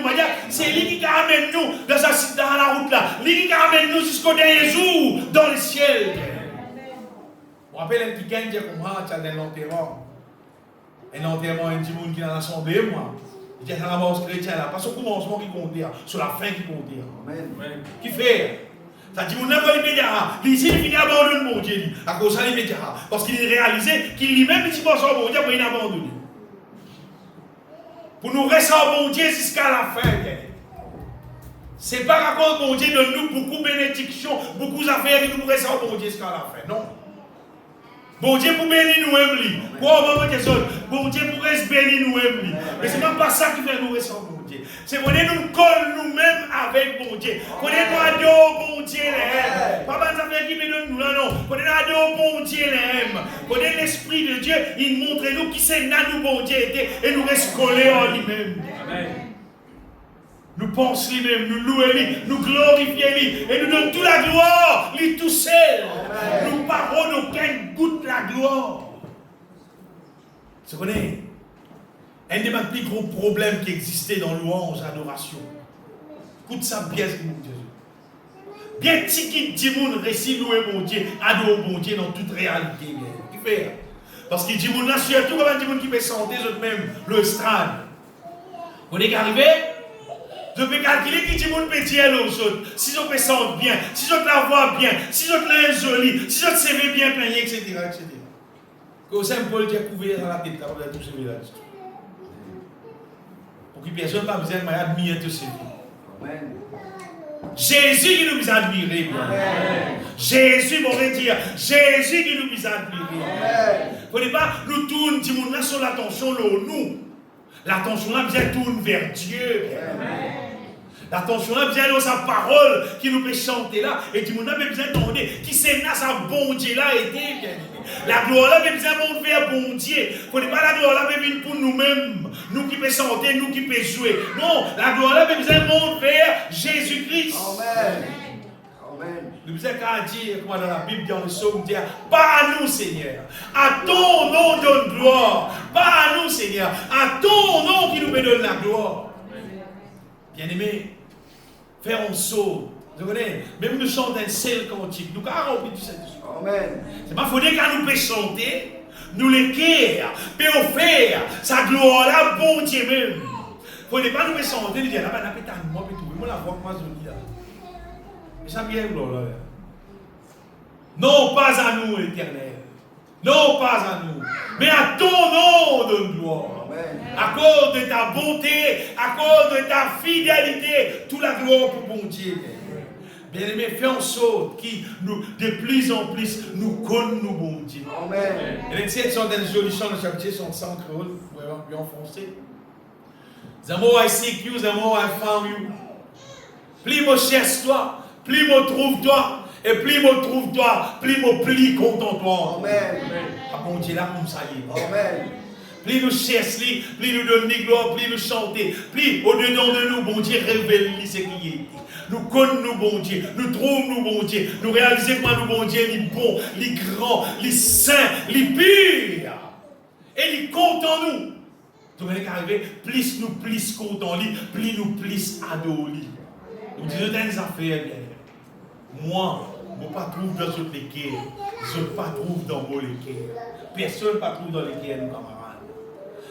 C'est lui qui amène nous dans la route là. Lui qui amène nous jusqu'au dernier jour dans le ciel. Je me rappelle un petit gars qui a un enterrement. Un enterrement, un petit monde qui est dans l'assemblée, moi. Il était dans la base chrétienne là. Pas sur le commencement qui comptait, sur la fin qui comptait. Amen. Qui fait? Ça dit, on n'a pas l'immédiat. Ici, il finit à abandonner mon Dieu. À cause de l'immédiat. Parce qu'il réalisé qu'il lui-même, il pense à mon Dieu pour il abandonner. Pour nous rester à mon Dieu jusqu'à la fin. C'est pas qu'à cause de mon Dieu donne nous beaucoup de bénédictions, beaucoup d'affaires et nous restons à mon Dieu jusqu'à la fin. Non. Bon Dieu pour bénir nous-mêmes. Bon Dieu pour rester bénir nous-mêmes. Mais ce n'est pas ça qui fait nous rester à mon Dieu. C'est pour nous coller nous-mêmes avec bon Dieu. Pour nous adorer bon Dieu. Pas mal d'affaires qui viennent nous là, non. Pour nous adorer bon Dieu. Pour l'Esprit de Dieu, il montre nous qui c'est nous bon Dieu et nous restons collés en lui-même. Amen. Nous pensons lui-même, nous louons lui, nous glorifions lui, et nous donnons toute la gloire, lui tout seul. Amen. Nous parlons d'aucune goutte de la gloire. Vous connaissez? Un des plus gros problèmes qui existait dans louange, adoration. Écoute ça bien, mon Dieu. Bien petit dit mon récit louer mon Dieu, adorer mon Dieu dans toute réalité. Qui fait? Parce qu'il dit mon là, surtout quand il dit mon qui peut chanter, eux-mêmes, le strade. Vous voyez qu'arriver? Je peux calculer qui dit mon petit à l'autre. Si je peux sentir bien, si je te la vois bien, si je te la jolie, si je te sais bien peigner, etc. etc. Que c'est un Paul qui a couvert dans la tête, là, on a tout ce village. Pour que personne n'a pas besoin d'admirer tout ce vies. Jésus qui nous a admirés. Jésus, on va dire, Jésus qui nous a admirés. Il ne faut pas nous tourner, dis mon là sur l'attention, nous. L'attention là, bien tourne vers Dieu. L'attention là, bien dans sa parole qui nous fait chanter là. Et dis mon là, bien demander qui c'est là, sa bon Dieu là, été bien. La gloire là, bien besoin vers bon Dieu. Il ne faut pas la gloire là, bien pour nous-mêmes. Nous qui peut chanter, nous qui peut jouer. Non, la gloire là, bien besoin vers Jésus-Christ. Amen. Nous besoin qu'à dire, comme dans la Bible, dans le psaume, dire, pas à nous, Seigneur. À ton nom donne gloire. Pas à nous, Seigneur. À ton nom qui nous donne la gloire. Bien-aimés, faire un saut Vous connaissez, même nous chantons un seul cantique, nous avons rempli du Saint-Esprit. Amen. C'est pas faudrait qu'à nous puissions chanter, nous les cœurs, puis offrir sa gloire là, bon Dieu même. Faudrait pas nous puissions chanter, nous dire là, on a pété à moi, puis tout, moi la voix que moi je dis là. Mais ça vient gloire là. Non pas à nous, l'Éternel. Non pas à nous, mais à ton nom de gloire. Amen. À cause de ta bonté, à cause de ta fidélité, toute la gloire pour bon Dieu. Bien-aimés, fais en sorte que nous, de plus en plus, nous connaissons nous bon Dieu. Amen. Et les tiens sont des jolis chants de chapitre, sont sans créole, vous pouvez bien en français. Zamo I seek you, Zamo I found you. Plus moi cherche toi, plus moi trouve toi, et plus moi trouve toi, plus moi plie content toi. Amen. Ah bon Dieu là comme ça y est. Amen. Plus nous cherchons, plus nous donnons des gloires, plus nous chantons, plus au-dedans de nous, bon Dieu révèle ce qui est. Nous connaissons nous, bon Dieu, nous trouvons nous, bon Dieu, nous réalisons que nous, bon Dieu, les bons, les grands, les saints, les purs. Et les comptons nous. Donc, arrivé, plus nous plus comptons lui, plus nous plus adorons lui. Nous disons des affaires, moi, je ne pas trouve dans toutes les cœurs, je ne pas trouve dans vos cœurs. Personne ne pas trouve dans les cœurs, nos camarades.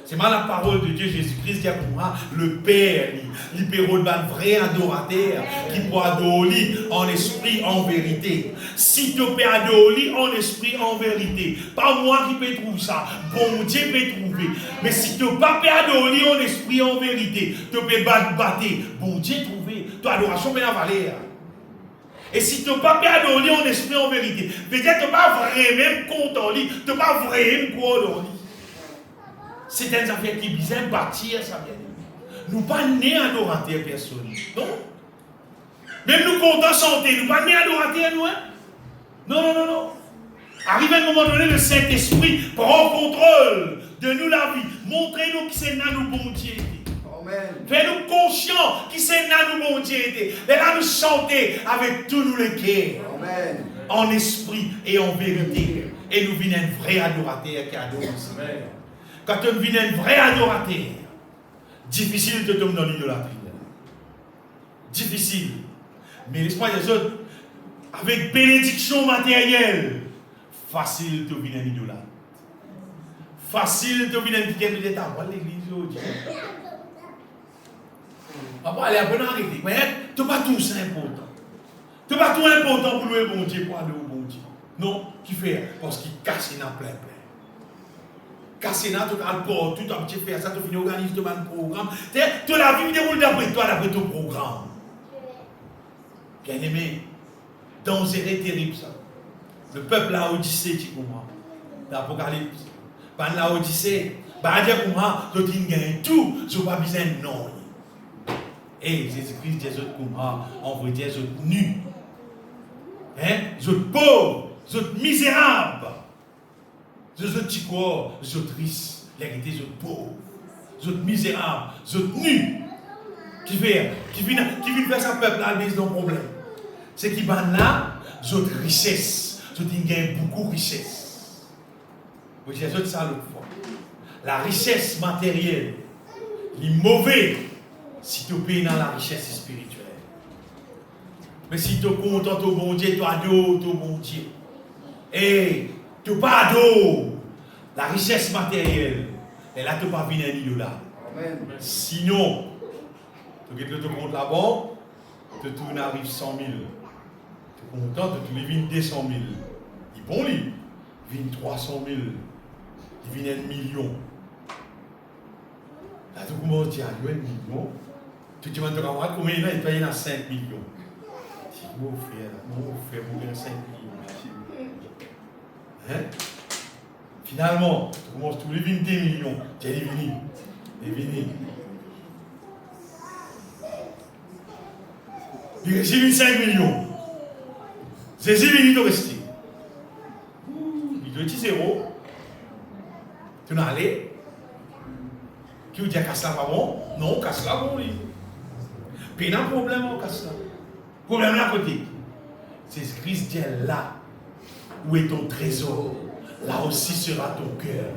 C'est mal la parole de Dieu Jésus-Christ qui a pour moi le Père, l'hypéro de vrai adorateur qui peut adorer en esprit, en vérité. Si tu peux adorer en esprit, en vérité, pas moi qui peux trouver ça, bon Dieu peut trouver. Mais si tu ne peux pas adorer en esprit, en vérité, tu peux battre, bon Dieu trouver. Tu adoration peut la valeur. Et si tu ne peux pas adorer en esprit, en vérité, peut-être tu ne peux pas vraiment content, tu ne peux pas vraiment croire dans lui. C'est une affaire qui vient bâtir ça bien. Nous ne sommes pas nés adorateurs personne. Non. Même nous comptons chanter, nous ne sommes pas nés adorateurs nous. Hein? Non. Arrive un moment donné, le Saint-Esprit prend contrôle de nous la vie. Montrez-nous qui c'est nous bon Dieu. Amen. Fais-nous conscients qui c'est nous bon Dieu. Et là nous chanter avec tous nous les cœurs. Amen. En esprit et en vérité. Et nous venons un vrai adorateur qui adore aussi. Amen. Quand tu viens un vrai adorateur, difficile de tomber dans l'idolâtrie. Difficile. Mais l'espoir des autres, avec bénédiction matérielle, facile de venir un idolâtre. Facile de venir un piquet de l'État. Voilà l'église aujourd'hui. On va aller après arrêter. Mais tu n'as pas tout ça important. Tu n'as pas tout important pour louer bon Dieu, pour aller au bon Dieu. Non, qui fait? Parce qu'il casse dans plein. Casser dans tout le port, tout un petit faire ça, tu finis organiser tout un programme. Tu la vie déroule d'après toi, d'après ton programme. Bien aimé, dangereux terrible ça. Le peuple a Odyssée, tu comprends. L'Apocalypse. Par la Odyssée, par dire pour moi, tu gagnes tout, je n'ai pas besoin de non. Et Jésus-Christ dit aux comment, on veut dire, je suis nu. Hein? Je suis pauvre, je suis misérable. Je suis petit corps, je suis triste, l'hérité, je suis pauvre, je suis misérable, je suis nu. Qui vient faire sa peuple là, il y a un problème. C'est qui va là, je suis richesse, je gagne beaucoup de richesse. Vous dites ça l'autre fois. La richesse matérielle, il est mauvais si tu payes dans la richesse spirituelle. Mais si tu es content au bon Dieu, tu adores au bon Dieu. Et tu n'as pas d'eau, la richesse matérielle, et là tu n'as pas venir à l'idolâtre. Sinon, tu te comptes là-bas, tu tournes arrive 100 000. Tu es content, tu viens 200 000. Il bon lui, il vient 300 000. Il vient 1 million. Là tu commences à dire, il y a 1 million. Tu te demandes combien il paye à 5 millions. Tu dis, mon frère, mon gars, 5 millions. Hein? Finalement, tu commences tous les 22 millions. Tu es venu. Il réussit 5 millions. C'est 6 millions de rester. Il doit dire 0. Tu n'as allé. Qui vous dit casse là pas bon? Non, casse là bon. Puis il y a un problème, casse là. Problème là à côté. C'est Christ dit là. Où est ton trésor? Là aussi sera ton cœur.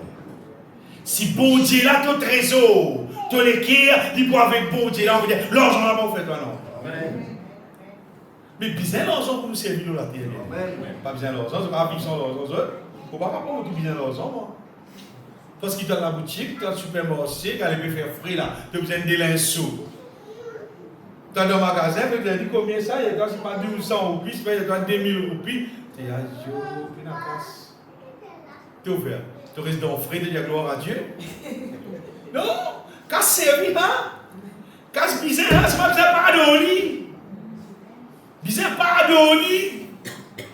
Si bon Dieu là ton trésor, ton équerre, il peut avec bon Dieu là, on va dire, l'argent là, on fait toi non. Amen. Mais bien l'argent pour nous servir dans la terre. Pas bien l'argent, c'est pas vivre sans l'argent. Faut pas prendre tout bien l'argent, moi. Parce qu'il est dans la boutique, dans le supermarché, quand il peut faire frais là, tu as besoin de linceaux. Dans le magasin, tu as dit combien ça, il y a c'est pas 1200 roupies, il y a 2000 roupies. Tu dis, ah, Dieu, puis la casse. Tu es ouvert. Tu restes dans le frais de dire gloire à Dieu. Non, quand c'est servi, hein? Quand c'est bizarre, c'est pas bizarre, pardonner. Bizarre, pardonner.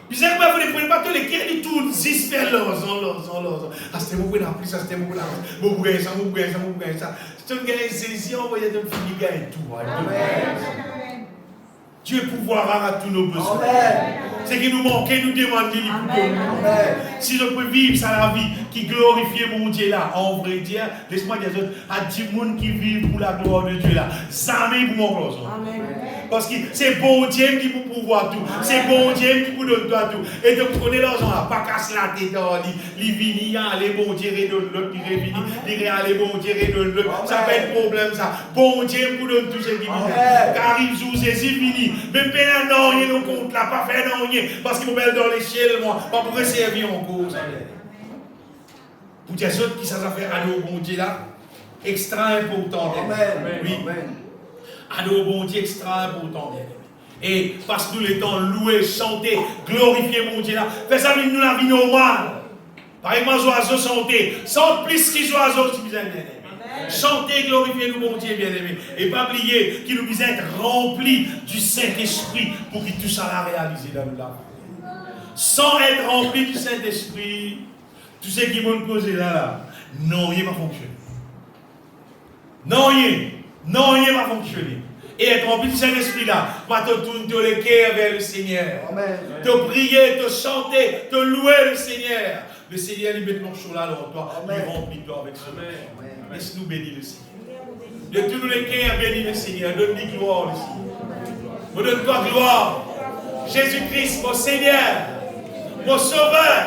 Bizarre, vous ne prenez pas tous les quais du tout, 6 faire l'orzon. Ah, c'était mon point plus, ça c'était mon point plus. Mon bouin, ça. C'est un gars, c'est on va y aller un gars et tout. Amen. Dieu pouvoir à tous nos besoins. Ce qui nous manquait, nous demander si je peux vivre ça la vie qui glorifie mon Dieu là, en vrai Dieu, laisse-moi dire à 10 personnes qui vivent pour la gloire de Dieu là. Jamais pour mon cloison. Parce que c'est bon Dieu qui peut pouvoir tout. C'est bon Dieu qui peut donner tout. Et donc prenez l'argent là, pas casser la tête dans les vignes, les bons Dieu et de l'autre, les bons Dieu et de l'autre. Ça fait un problème ça. Bon Dieu pour donner tout ce qui vient. Car il joue, c'est fini. Même pas non, il nous compte là, pas faire non. Parce qu'il me dans l'échelle, moi, pas pour servir en cause. Pour dire autres qui ça fait à nos bon Dieu là, extra important. Amen. Oui. À nos bon Dieu, extra important. Et parce que nous les temps louer, chanter, glorifier mon Dieu là, fais ça avec nous la vie normale. Par exemple, oiseaux chanter, chante plus qu'ils oiseaux, si vous avez bien aimé. Chantez, glorifiez nous, mon Dieu bien-aimé. Et pas oublier qu'il nous besoin être rempli du Saint-Esprit pour qu'il tout ça la réaliser dans nous là. Sans être rempli du Saint-Esprit, tout ce qui m'ont causé là, non, il va fonctionner. Non, il va fonctionner. Et être rempli du Saint-Esprit là, va te tourner le cœur vers le Seigneur. Amen. Te prier, te chanter, te louer le Seigneur. Le Seigneur, il met ton chaud là dans toi, il remplit toi avec ce Amen. Laisse-nous bénir le Seigneur. De tous les cœurs, bénis le Seigneur. Donne-lui gloire, le Seigneur. Donne-toi gloire. Jésus-Christ, mon Seigneur, mon Sauveur,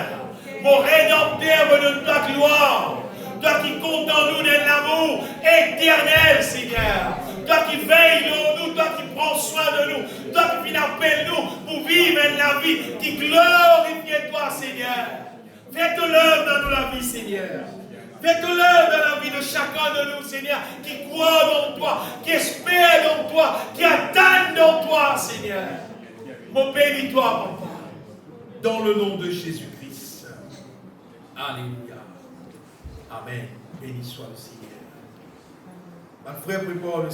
mon Rédempteur, me donne-toi gloire. Toi qui comptes en nous d'un amour éternel, Seigneur. Toi qui veilles sur nous, toi qui prends soin de nous, toi qui viens appeler nous pour vivre la vie qui glorifie toi, Seigneur. Fais-toi l'œuvre dans nous la vie, Seigneur. Fais-toi l'œuvre dans la vie de chacun de nous, Seigneur, qui croit dans toi, qui espère dans toi, qui attend dans toi, Seigneur. Mon bénis-toi, Papa, dans le nom de Jésus-Christ. Alléluia. Amen. Béni soit le Seigneur. Ma frère, prépare le